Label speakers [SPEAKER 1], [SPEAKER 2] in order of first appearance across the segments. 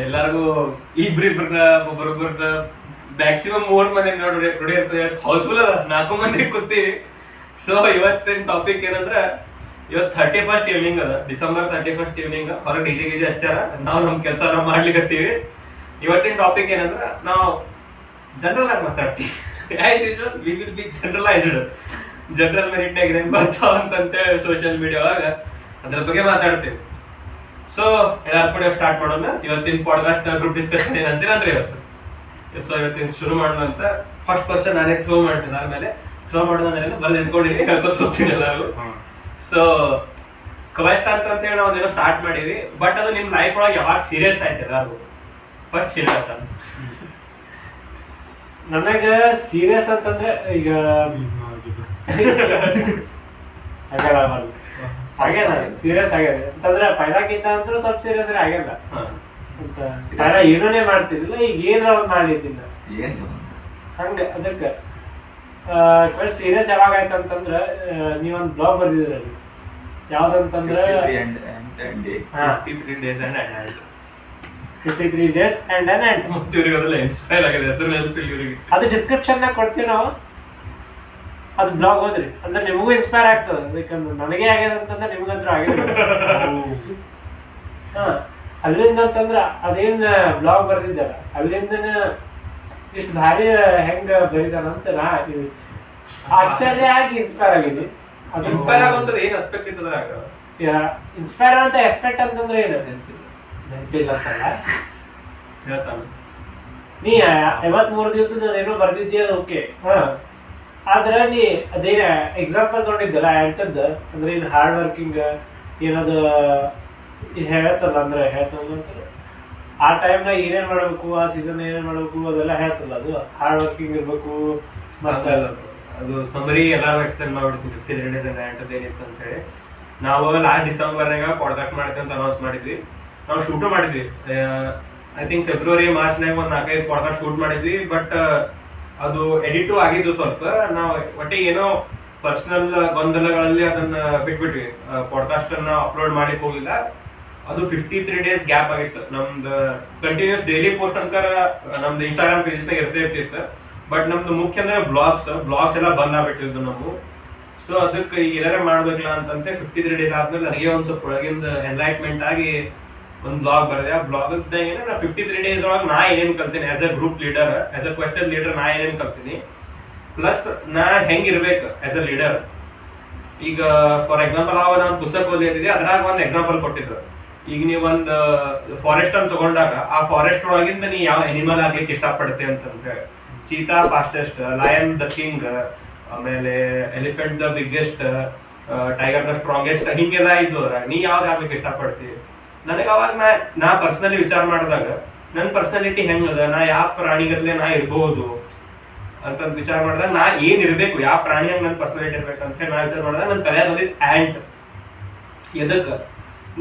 [SPEAKER 1] ಎಲ್ಲಾರ್ಗು ಇಬ್ರಿಬ್ರನ್ನ ಒಬ್ಬರೊಬ್ಬರನ್ನ ಮ್ಯಾಕ್ಸಿಮಮ್ 3 ಮಂದಿ ನೋಡಿ ಇರ್ತದೆ. ಹೌಸ್ಫುಲ್ ಅದ, 4 ಮಂದಿ ಕೂತೀವಿ. ಸೊ ಇವತ್ತಿನ ಟಾಪಿಕ್ ಏನಂದ್ರ, ಇವತ್ತು 31st ಈವ್ನಿಂಗ್ ಅದ, ಡಿಸೆಂಬರ್ 31st ಈವ್ನಿಂಗ್. ಹೊರಗೆ ಡಿಜೆ ಗಿಜೆ ಹಚ್ಚಾರ, ನಾವು ನಮ್ ಕೆಲಸ ಮಾಡ್ಲಿಕ್ಕತ್ತೀವಿ. ಇವತ್ತಿನ ಟಾಪಿಕ್ ಏನಂದ್ರ, ನಾವು ಜನರಲ್ ಆಗಿ ಮಾತಾಡ್ತೀವಿ. We will be generalised. General merit exam ಬರ್ತಾವ ಅಂತೇಳಿ ಸೋಷಿಯಲ್ ಮೀಡಿಯಾ ಒಳಗ ಅದ್ರ ಬಗ್ಗೆ ಮಾತಾಡ್ತೀವಿ. ಸೊ ಎಲ್ಲಾರು ಕೂಡ ಸ್ಟಾರ್ಟ್ ಮಾಡೋಣ. ಇವತ್ತಿನ ಪಾಡ್ಕಾಸ್ಟ್ ಗ್ರೂಪ್ ಡಿಸ್ಕಷನ್ ಏನಂತೀರಂದ್ರೆ ಇವತ್ತು. ಸೊ ಇವತ್ತಿನ ಶುರು ಮಾಡೋಣ ಅಂತ. ಫಸ್ಟ್ ಕ್ವಶನ್ ನಾನೇ ಥ್ರೋ ಮಾಡ್ತೀನಿ, ಆಮೇಲೆ ಥ್ರೋ ಮಾಡೋದಂದ್ರೆ ಬಂದು ನಿಂತ್ಕೊಂಡಿದ್ದೀನಿ, ಹೇಳ್ಕೊತ ಹೋಗ್ತೀನಿ ಎಲ್ಲರಿಗೂ. ಸೊ ಕ್ವೆಸ್ಟ್ ಅಂತೇಳಿ ನಾವು ಏನೋ ಸ್ಟಾರ್ಟ್ ಮಾಡೀವಿ, ಬಟ್ ಅದು ನಿಮ್ಮ ಲೈಫ್ ಒಳಗೆ ಯಾವಾಗ ಸೀರಿಯಸ್ ಆಯ್ತು ಎಲ್ಲರಿಗೂ? ಫಸ್ಟ್ ಶ್ರೀನಾಥ.
[SPEAKER 2] ನನಗ ಸೀರಿಯಸ್ ಅಂತಂದ್ರೆ ಈಗ ಆಗ್ಯದ, ಸೀರಿಯಸ್ ಆಗ್ಯದ ಅಂತಂದ್ರೆ ಪೈಲಾಕಿಂತ ಅಂತೂ ಸ್ವಲ್ಪ ಸೀರಿಯಸ್ ಆಗ್ಯದ. ಏನೂನೇ ಮಾಡ್ತಿರ್ಲಿಲ್ಲ, ಈಗ ಏನಾರ ಒಂದ್ ಮಾಡಿದ್ದಿಲ್ಲ ಹಂಗ. ಅದಕ್ಕೆ ಸೀರಿಯಸ್ ಯಾವಾಗ ಆಯ್ತು ಅಂತಂದ್ರ, ನೀವೊಂದ್ blog ಬರ್ದಿದ್ರಲ್ಲಿ ಯಾವ್ದಂತಂದ್ರ
[SPEAKER 1] 53 days and an ant.
[SPEAKER 2] 53 days and an ant.
[SPEAKER 1] Inspire ಆಗಿದೆ ಹೆಸರು ನೆನಪಿಲ್ಲ ಇವರಿಗೆ.
[SPEAKER 2] ಅದು ಡಿಸ್ಕ್ರಿಪ್ಷನ್ ನಾಗ ಕೊಡ್ತೀವಿ ನಾವು, ಅದು ಬ್ಲಾಗ್ ಹೋದ್ರಿ ಅಂದ್ರೆ ನಿಮಗೂ ಇನ್ಸ್ಪೈರ್ ಆಗ್ತದೆ. ಯಾಕಂದ್ರೆ ನನಗೆ ಆಗ್ಯದ ಅಂತಂದ್ರೆ ನಿಮ್ಗಂತೂ ಆಗಿದೆ. ಅಲ್ಲಿಂದ ಅಂತಂದ್ರ ಅದೇನ್ ಬ್ಲಾಗ್ ಬರ್ದಿದ್ದಲ್ಲ, ಅಲ್ಲಿಂದನ ಇಷ್ಟು ಭಾರಿ ಹೆಂಗ ಬರೀತಾನಂತ ನಾ ಆಶ್ಚರ್ಯ ಆಗಿ ಇನ್ಸ್ಪೈರ್ ಆಗಿದ್ವಿ. ಅದು
[SPEAKER 1] ಇನ್ಸ್ಪೈರ್ ಆಗುವಂತದ್ದು ಏನ್ ಅಸ್ಪೆಕ್ಟ್ ಇರ್ತದಾಗ,
[SPEAKER 2] ಇನ್ಸ್ಪೈರ್ ಅಂತ ಎಕ್ಸ್ಪೆಕ್ಟ್ ಅಂತಂದ್ರೆ ಏನು ನೆನಪಿಲ್ಲ ಅಂತಲ್ಲ
[SPEAKER 1] ಹೇಳ್ತಾನೆ.
[SPEAKER 2] ನೀ 53 ದಿವಸದ ಏನೋ ಬರ್ದಿದ್ದೀಯ, ಅದು ಓಕೆ. ಆದ್ರೆ ನೀ ಅದೇನ ಎಕ್ಸಾಂಪಲ್ ತೊಗೊಂಡಿದ್ದಲ್ಲ ಆಂಟದ, ಅಂದ್ರೆ ಏನು ಹಾರ್ಡ್ ವರ್ಕಿಂಗ್ ಏನದು ಹೇಳ್ತಲ್ಲ, ಅಂದ್ರೆ ಹೇಳ್ತಲ್ಲ ಆ ಟೈಮ್ನಾಗ ಏನೇನ್ ಮಾಡ್ಬೇಕು, ಆ ಸೀಸನ್ ಏನೇನ್ ಮಾಡ್ಬೇಕು ಅದೆಲ್ಲ ಹೇಳ್ತಲ್ಲ. ಅದು ಹಾರ್ಡ್ ವರ್ಕಿಂಗ್ ಇರ್ಬೇಕು. ಮತ್ತೆ
[SPEAKER 1] ಅದು ಸಮರಿ ಎಲ್ಲಾರು explain ಮಾಡ್ಬಿಡ್ತೀವಿ. 53 days and an ant ಏನಿತ್ತು ಅಂತ ಹೇಳಿ. ನಾವು ಲಾಸ್ಟ್ ಡಿಸೆಂಬರ್ನಾಗ ಪಾಡ್ಕಾಸ್ಟ್ ಮಾಡ್ತೀವಿ ಅಂತ ಅನೌನ್ಸ್ ಮಾಡಿದ್ವಿ. ನಾವು ಶೂಟು ಮಾಡಿದ್ವಿ. ಐ ಥಿಂಕ್ ಫೆಬ್ರವರಿ ಮಾರ್ಚ್ನಾಗ ಒಂದು 4-5 ಪಾಡ್ಕಾಸ್ಟ್ ಶೂಟ್ ಮಾಡಿದ್ವಿ. ಬಟ್ ಅದು ಎಡಿಟು ಆಗಿದ್ದು ಸ್ವಲ್ಪ. ನಾವು ಒಟ್ಟಿಗೆ ಏನೋ ಪರ್ಸನಲ್ ಗೊಂದಲಗಳಲ್ಲಿ ಅದನ್ನ ಬಿಟ್ಬಿಟ್ವಿ, ಪಾಡ್ಕಾಸ್ಟ್ ಅನ್ನ ಅಪ್ಲೋಡ್ ಮಾಡ್ಲಿಕ್ಕೆ ಹೋಗಿಲ್ಲ. ಅದು 53 days ಗ್ಯಾಪ್ ಆಗಿತ್ತು. ನಮ್ದು ಕಂಟಿನ್ಯೂಸ್ ಡೈಲಿ ಪೋಸ್ಟ್ ಅಂಕರ ನಮ್ದು ಇನ್ಸ್ಟಾಗ್ರಾಮ್ ಪೇಜಸ್ನಾಗ ಇರ್ತಿತ್ತು. ಬಟ್ ನಮ್ದು ಮುಖ್ಯ ಅಂದ್ರೆ ಬ್ಲಾಗ್ಸ್ ಎಲ್ಲ ಬಂದ್ ಆಗ್ಬಿಟ್ಟಿದ್ದು ನಾವು. ಸೊ ಅದಕ್ಕೆ ಈಗ ಏನಾರ ಮಾಡ್ಬೇಕಲ್ಲ ಅಂತಂತೆ 53 days ಆದ್ಮೇಲೆ ನನಗೆ ಒಂದ್ ಸ್ವಲ್ಪ ಒಳಗಿಂದ ಎನ್ಲೈಟ್ಮೆಂಟ್ ಆಗಿ ಒಂದು ಬ್ಲಾಗ್ ಬರೆದೆ. ಆ ಬ್ಲಾಗ್ ಏನ, ನಾ 53 days ಒಳಗೆ ನಾ ಏನೇನ್ ಕಲ್ತೀನಿ as A group leader, as A question leader, ನಾ ಏನೇನ್ ಕಲ್ತೀನಿ, ಪ್ಲಸ್ ನಾ ಹೆಂಗಿರ್ಬೇಕು ಆಸ್ ಎ ಲೀಡರ್. ಈಗ ಫಾರ್ ಎಕ್ಸಾಂಪಲ್ ನಾನು ಪುಸ್ತಕ ಓದಿದ್ದೆ, ಅದ್ರಾಗ ಒಂದು ಎಕ್ಸಾಂಪಲ್ ಕೊಟ್ಟಿದ್ರು. ಈಗ ನೀವು ಒಂದು ಫಾರೆಸ್ಟ್ ಅನ್ನು ತಗೊಂಡಾಗ ಆ ಫಾರೆಸ್ಟ್ ಒಳಗಿಂದ ನೀ ಯಾವ ಅನಿಮಲ್ ಆಗ್ಲಿಕ್ಕೆ ಇಷ್ಟಪಡುತ್ತೆ ಅಂತಂದ್ರೆ, cheetah fastest, lion the king, ಆಮೇಲೆ elephant the biggest, tiger the strongest, ಹಿಂಗೆಲ್ಲ ಇದ್ದು ನೀ ಯಾವ್ದು ಆಗ್ಲಿಕ್ಕೆ ಇಷ್ಟಪಡ್ತೀವಿ. ನನಗೆ ಅವಾಗ ನಾ ಪರ್ಸನಲಿ ವಿಚಾರ ಮಾಡಿದಾಗ ನನ್ನ ಪರ್ಸನಾಲಿಟಿ ಹೆಂಗದ, ನಾ ಯಾವ ಪ್ರಾಣಿಗತ್ಲೆ ನಾ ಇರ್ಬಹುದು ಅಂತ ವಿಚಾರ ಮಾಡಿದಾಗ, ನಾ ಏನ್ ಇರ್ಬೇಕು, ಯಾವ ಪ್ರಾಣಿ ಹಂಗ ನನ್ನ ಪರ್ಸನಾಲಿಟಿ ಇರ್ಬೇಕಂತ ನಾ ವಿಚಾರ ಮಾಡಿದಾಗ ನನ್ನ ತಲೆ ಬಂದಿದ್ದು ಆಂಟ್. ಎದಕ್ಕೆ,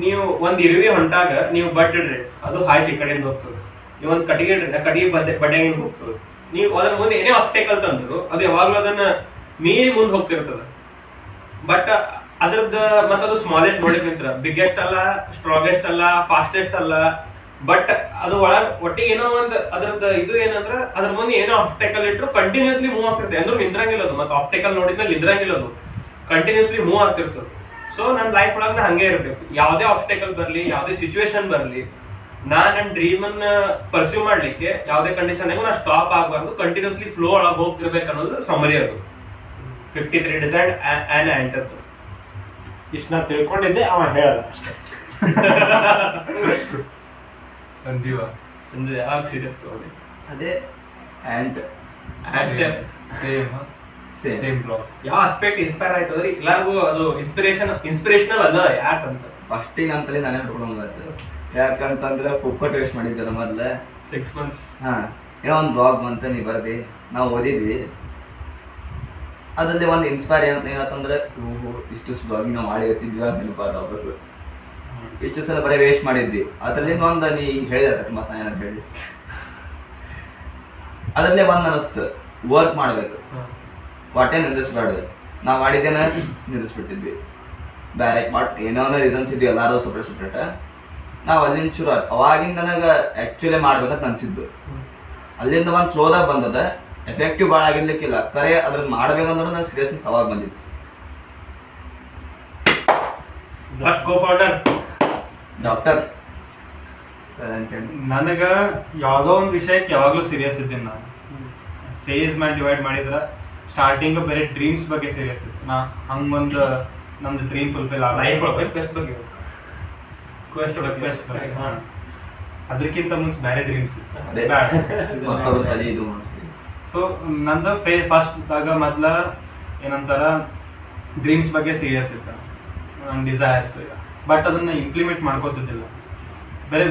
[SPEAKER 1] ನೀವು ಒಂದ್ ಇರುವೆ ಹೊಂಟಾಗ ನೀವು ಬಡ್ ಇಡ್ರಿ, ಅದು ಹಾಯ್ಸಿ ಈ ಕಡೆಯಿಂದ ಹೋಗ್ತದೆ. ನೀವು ಒಂದ್ ಕಟ್ಟಿಗೆ ಇಡ್ರಿ, ಕಟ್ಟಿಗೆ ಬಡ್ಡೆಗಿಂದ ಹೋಗ್ತದೆ. ನೀವು ಅದ್ರ ಮುಂದೆ ಏನೇ ಆಬ್ಸ್ಟೇಕಲ್ ತಂದ್ರು ಅದು ಯಾವಾಗ್ಲೂ ಅದನ್ನ ಮೀರಿ ಮುಂದೆ ಹೋಗ್ತಿರ್ತದ. ಬಟ್ ಅದ್ರದ್ದು ಮತ್ತದು ಸ್ಮಾಲೆಸ್ಟ್ ನೋಡ್ಲಿಕ್ಕೆ ನಿಂತ್ರ, ಬಿಗ್ಗೆಸ್ಟ್ ಅಲ್ಲ, ಸ್ಟ್ರಾಂಗೆಸ್ಟ್ ಅಲ್ಲ, ಫಾಸ್ಟೆಸ್ಟ್ ಅಲ್ಲ. ಬಟ್ ಅದು ಒಟ್ಟಿಗೆ ಏನೋ ಒಂದು ಅದ್ರದ್ದು ಇದು ಏನಂದ್ರ, ಅದ್ರ ಮುಂದೆ ಏನೋ ಆಬ್ಸ್ಟೇಕಲ್ ಇಟ್ರು ಕಂಟಿನ್ಯೂಸ್ಲಿ ಮೂವ್ ಆಗ್ತಿರ್ತದೆ. ಅಂದ್ರೂ ನಿಂದ್ರಂಗಿಲ್ಲ ಅದು, ಮತ್ತೆ ಆಬ್ಸ್ಟೇಕಲ್ ನೋಡಿದ್ಮೇಲೆ ನಿಂದ್ರಂಗಿಲ್ಲ ಅದು, ಕಂಟಿನ್ಯೂಸ್ಲಿ ಮೂವ್ ಆಗ್ತಿರ್ತದೆ. ಸೊ ನನ್ನ ಲೈಫ್ ಒಳಗೆ ಹಂಗೆ ಇರ್ಬೇಕು. ಯಾವುದೇ ಆಬ್ಸ್ಟೇಕಲ್ ಬರಲಿ, ಯಾವುದೇ ಸಿಚುವೇಶನ್ ಬರಲಿ, ನನ್ನ ಡ್ರೀಮ್ ಅನ್ನ ಪರ್ಸ್ಯೂ ಮಾಡ್ಲಿಕ್ಕೆ ಯಾವುದೇ ಕಂಡೀಷನ್ ನಾ ಸ್ಟಾಪ್ ಆಗಬಾರ್ದು, ಕಂಟಿನ್ಯೂಸ್ಲಿ ಫ್ಲೋ ಒಳಗೆ ಹೋಗ್ತಿರ್ಬೇಕು ಅನ್ನೋದು ಸಮರಿ. ಅದು 53 days and an ant ಅಂತ
[SPEAKER 2] ಇಷ್ಟ ನಾ ತಿಳ್ಕೊಂಡಿದ್ದೆ, ಅವ ಹೇಳಲ್ಲ ಅಷ್ಟೇ.
[SPEAKER 1] ಸಂಜೀವ ಅಂದ್ರೆ ಯಾವಾಗ ಸೀರಿಯಸ್ ತಗೊಂಡೆ?
[SPEAKER 3] ಅದೇ ಆಂಟ್
[SPEAKER 1] ಸೇಮ್ ಬ್ಲಾಗ್. ಯಾವ ಆಸ್ಪೆಕ್ಟ್ ಇನ್ಸ್ಪೈರ್ ಆಯ್ತು ಅಂದ್ರೆ ಎಲ್ಲರಿಗೂ ಅದು ಇನ್ಸ್ಪಿರೇಷನಲ್ ಅಲ್ಲ. ಯಾಕಂತ
[SPEAKER 3] ಫಸ್ಟಿಗೆ ಅಂತಲೇ ನಾನೇ ಹುಡ್ಕೊಂಡ್ಬಂತು. ಯಾಕಂತಂದ್ರೆ ಪುಪ್ಪಟ್ ವೇಸ್ಟ್ ಮಾಡಿದ್ವಲ್ಲ ಮೊದಲು
[SPEAKER 1] 6 months.
[SPEAKER 3] ಏನೋ ಒಂದು ಬ್ಲಾಗ್ ಬಂತ ನೀ ಬರ್ದಿ, ನಾವು ಓದಿದ್ವಿ. ಅದರಲ್ಲಿ ಒಂದು ಇನ್ಸ್ಪೈರ್ ಏನಂತಂದ್ರೆ, ಇಷ್ಟು ಬ್ಲಾಗಿಂಗ್ ನಾವು ಮಾಡಿ ಎತ್ತಿದ್ವಿ ಅಂತ ನೆನಪಾದ ವಾಪಸ್. ಇಷ್ಟು ಸಲ ಬರೀ ವೇಸ್ಟ್ ಮಾಡಿದ್ವಿ. ಅದರಲ್ಲಿ ಒಂದು ನೀ ಹೇಳಿದ ಮತ್ತೆ ನಾ ಏನಂತ ಹೇಳಿ, ಅದರಲ್ಲೇ ಒಂದು ಅನ್ನಿಸ್ತು ವರ್ಕ್ ಮಾಡಬೇಕು, ವಾಟೇ ನಿಲ್ಲಿಸ್ಬಾರ್ದು. ನಾವು ಮಾಡಿದ್ದೇನೆ ನಿಲ್ಲಿಸ್ಬಿಟ್ಟಿದ್ವಿ. ಬೇರೆ ಏನೋ ರೀಸನ್ಸ್ ಇದೆಯೋ ಎಲ್ಲರೂ ಸಪ್ರೇಟ್. ನಾವು ಅಲ್ಲಿಂದ ಶುರು ಆಯ್ತು. ಅವಾಗಿಂದ ನನಗೆ ಆ್ಯಕ್ಚುಲಿ ಮಾಡ್ಬೇಕಂತ ಅನ್ಸಿದ್ದು. ಅಲ್ಲಿಂದ ಒಂದು ಫ್ಲೋದಾಗ ಬಂದದ, ಎಫೆಕ್ಟಿವ್ ಭಾಳ ಆಗಿರ್ಲಿಕ್ಕಿಲ್ಲ, ಕರೆ ಅದ್ರನ್ನ ಮಾಡ್ಬೇಕಂದ್ರೆ ನನಗೆ ಸೀರಿಯಸ್ನೆಸ್ ಅವಾಗ ಬಂದಿತ್ತು.
[SPEAKER 1] ಫಸ್ಟ್ ಕೋ-ಫೌಂಡರ್
[SPEAKER 3] ಡಾಕ್ಟರ್
[SPEAKER 4] ನನಗೆ ಯಾವುದೋ ಒಂದು ವಿಷಯಕ್ಕೆ ಯಾವಾಗಲೂ ಸೀರಿಯಸ್ ಇದ್ದೀನಿ ನಾನು. ಫೇಸ್ ಮೇಲೆ ಡಿವೈಡ್ ಮಾಡಿದ್ರೆ ಸ್ಟಾರ್ಟಿಂಗ್ ಬೇರೆ ಡ್ರೀಮ್ಸ್ ಬಗ್ಗೆ ಸೀರಿಯಸ್ ಇತ್ತು. ನಾ ಹಂಗೊಂದು ನಮ್ದು ಡ್ರೀಮ್ ಫುಲ್ಫಿಲ್
[SPEAKER 1] ಲೈಫ್ ಒಳಗೆ ಕ್ವೆಸ್ಟ್ ಬಗ್ಗೆ
[SPEAKER 4] ಕ್ವೆಸ್ಟ್ ಬಗ್ಗೆ ಅದಕ್ಕಿಂತ ಮುಂಚೆ ಬೇರೆ ಡ್ರೀಮ್ಸ್
[SPEAKER 3] ಅದೇ ಮತ್ತೊಬ್ಬರ ತಲೆ ಇದು ಮಾಡ್ತೀವಿ.
[SPEAKER 4] ಸೊ ನಂದು ಫಸ್ಟ್ದಾಗ ಮೊದ್ಲ ಏನಂತಾರ ಡ್ರೀಮ್ಸ್ ಬಗ್ಗೆ ಸೀರಿಯಸ್ ಇತ್ತು, ನನ್ನ ಡಿಸೈರ್ಸ್. ಬಟ್ ಅದನ್ನ ಇಂಪ್ಲಿಮೆಂಟ್ ಮಾಡ್ಕೋತಿದ್ದಿಲ್ಲ. ಬೇರೆ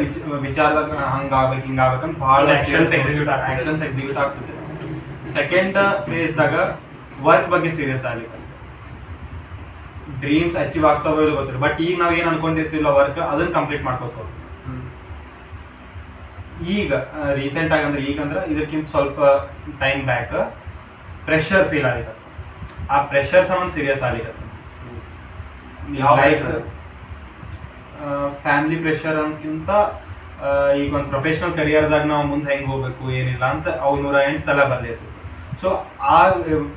[SPEAKER 4] ವಿಚಾರದಾಗ ಹಂಗಾಗ್ಬೇಕು ಹಿಂಗಾಗ್ಬೇಕಂತ ಭಾಳ ಆಕ್ಷನ್ಸ್ ಎಕ್ಸಿಕ್ಯೂಟ್ ಆಗ್ತಿದೆ. ಸೆಕೆಂಡ್ ಫೇಸ್ದಾಗ ವರ್ಕ್ ಬಗ್ಗೆ ಸೀರಿಯಸ್ ಆಗ್ಲಿಕ್ಕೆ ಡ್ರೀಮ್ಸ್ ಅಚೀವ್ ಆಗ್ತಾವೋ ಇಲ್ಲ ಗೊತ್ತಿಲ್ಲ. ಬಟ್ ಈಗ ನಾವು ಏನು ಅನ್ಕೊಂಡಿರ್ತಿಲ್ಲ ವರ್ಕ್ ಅದನ್ನ ಕಂಪ್ಲೀಟ್ ಮಾಡ್ಕೋತ ಹೋಗ್ತೀವಿ. ಈಗ ರೀಸೆಂಟ್ ಆಗಿ ಅಂದ್ರೆ ಈಗಂದ್ರೆ ಇದಕ್ಕಿಂತ ಸ್ವಲ್ಪ ಟೈಮ್ ಬ್ಯಾಕ್ ಪ್ರೆಷರ್ ಫೀಲ್ ಆಗಿತ್ತು. ಆ ಪ್ರೆಷರ್ ಸಂಬಂಧ ಸೀರಿಯಸ್ ಆಗಿತ್ತು. ಲೈಫ್ ಫ್ಯಾಮಿಲಿ ಪ್ರೆಷರ್ ಅನ್ನಕ್ಕಿಂತ ಈಗ ಒಂದು ಪ್ರೊಫೆಷನಲ್ ಕರಿಯರ್ದಾಗ ನಾವು ಮುಂದೆ ಹೆಂಗೆ ಹೋಗ್ಬೇಕು ಏನಿಲ್ಲ ಅಂತ ಅವು 108 ತಲೆ ಬರ್ಲಿತ್ತು. ಸೊ ಆ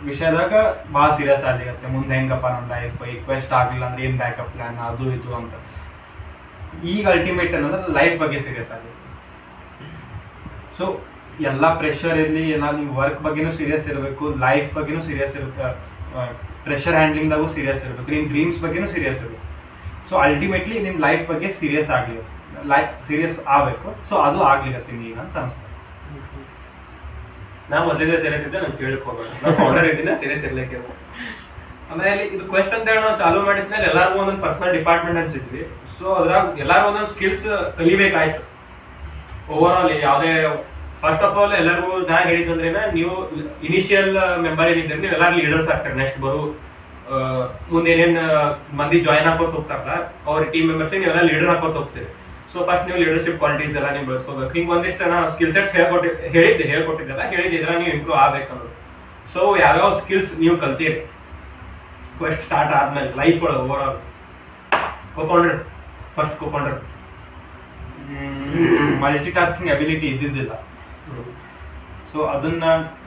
[SPEAKER 4] ವಿಷಯದಾಗ ಭಾಳ ಸೀರಿಯಸ್ ಆಗ್ಲಿಕ್ಕೆ ಮುಂದೆ ಹೆಂಗಪ್ಪ ನಮ್ಮ ಲೈಫ್ ರಿಕ್ವೆಸ್ಟ್ ಆಗಲಿಲ್ಲ ಅಂದ್ರೆ ಏನು ಬ್ಯಾಕಪ್ ಪ್ಲಾನ್ ಅದು ಇದು ಅಂತ. ಈಗ ಅಲ್ಟಿಮೇಟ್ ಅನ್ನೋದ್ರೆ ಲೈಫ್ ಬಗ್ಗೆ ಸೀರಿಯಸ್ ಆಗುತ್ತೆ. ಸೊ ಎಲ್ಲ ಪ್ರೆಷರ್ ಇರಲಿ, ಎಲ್ಲ ನೀವು ವರ್ಕ್ ಬಗ್ಗೆನೂ ಸೀರಿಯಸ್ ಇರಬೇಕು, ಲೈಫ್ ಬಗ್ಗೆನೂ ಸೀರಿಯಸ್ ಇರಬೇಕು, ಪ್ರೆಷರ್ ಹ್ಯಾಂಡ್ಲಿಂಗ್ದಾಗೂ ಸೀರಿಯಸ್ ಇರಬೇಕು, ನಿಮ್ಮ ಡ್ರೀಮ್ಸ್ ಬಗ್ಗೆನೂ ಸೀರಿಯಸ್ ಇರಬೇಕು. ಸೊ ಅಲ್ಟಿಮೇಟ್ಲಿ ನಿಮ್ಮ ಲೈಫ್ ಬಗ್ಗೆ ಸೀರಿಯಸ್ ಆಗಲಿ, ಸೀರಿಯಸ್ ಆಗಬೇಕು. ಸೊ ಅದು ಆಗ್ಲಿಕತ್ತೀನಿ ಈಗ ಅಂತ ಅನಿಸ್ತದೆ.
[SPEAKER 1] ನಾ ಮೊದಲಿಂದ ಸೀರಿಯಸ್ ಇದ್ದೆ, ನಾನು ಕೇಳಕ್ ಹೋಗೋಣ. ನಾವು ಫೌಂಡರ್ ಇದ್ದೀನಿ, ಸೀರಿಯಸ್ ಇರ್ಲಿಕ್ಕೆ. ಆಮೇಲೆ ಇದು ಕ್ವೆಸ್ಟ್ ಅಂತ ಹೇಳಿ ನಾವು ಚಾಲೂ ಮಾಡಿದ್ಮೇಲೆ ಎಲ್ಲರಿಗೂ ಒಂದೊಂದು ಪರ್ಸನಲ್ ಡಿಪಾರ್ಟ್ಮೆಂಟ್ ಅನ್ಸಿದ್ವಿ. ಸೊ ಅದ್ರಾಗ ಎಲ್ಲರೂ ಒಂದೊಂದು ಸ್ಕಿಲ್ಸ್ ಕಲಿಬೇಕಾಯ್ತು. ಓವರ್ ಆಲ್ ಯಾವುದೇ ಫಸ್ಟ್ ಆಫ್ ಆಲ್ ಎಲ್ಲರಿಗೂ ನಾ ಹೇಳಿದಂದ್ರೆ, ನೀವು ಇನಿಷಿಯಲ್ ಮೆಂಬರ್ ಏನಿದ್ರೆ ನೀವು ಎಲ್ಲರೂ ಲೀಡರ್ಸ್ ಆಗ್ತಾರೆ. ನೆಕ್ಸ್ಟ್ ಬರೋ ಮುಂದೆ ಏನೇನು ಮಂದಿ ಜಾಯ್ನ್ ಹಾಕೋತ ಹೋಗ್ತಾರಲ್ಲ ಅವ್ರ ಟೀಮ್ ಮೆಂಬರ್ಸ್ ನೀವೆಲ್ಲ ಲೀಡರ್ ಹಾಕೋತ ಹೋಗ್ತೀರಿ. ಸೊ ಫಸ್ಟ್ ನೀವು ಲೀಡರ್ಶಿಪ್ ಕ್ವಾಲಿಟೀಸ್ ಎಲ್ಲ ನೀವು ಬೆಳೆಸ್ಕೋಬೇಕು. ಹಿಂಗೆ ಒಂದಿಷ್ಟು ನಾ ಸ್ಕಿಲ್ ಸೆಟ್ಸ್ ಹೇಳ್ಕೊಟ್ಟಿದ್ದೆಲ್ಲ ಹೇಳಿದ್ರೆ ನೀವು ಇಂಪ್ರೂವ್ ಆಗ್ಬೇಕನ್ನೋದು. ಸೊ ಯಾವ್ಯಾವ ಸ್ಕಿಲ್ಸ್ ನೀವು ಕಲ್ತೀರಿ ಕ್ವೆಸ್ಟ್ ಸ್ಟಾರ್ಟ್ ಆದ್ಮೇಲೆ ಲೈಫ್ ಒಳಗೆ over all first cofounder
[SPEAKER 4] multitasking ability ಇದ್ದಿದ್ದಿಲ್ಲ. ಸೊ ಅದನ್ನ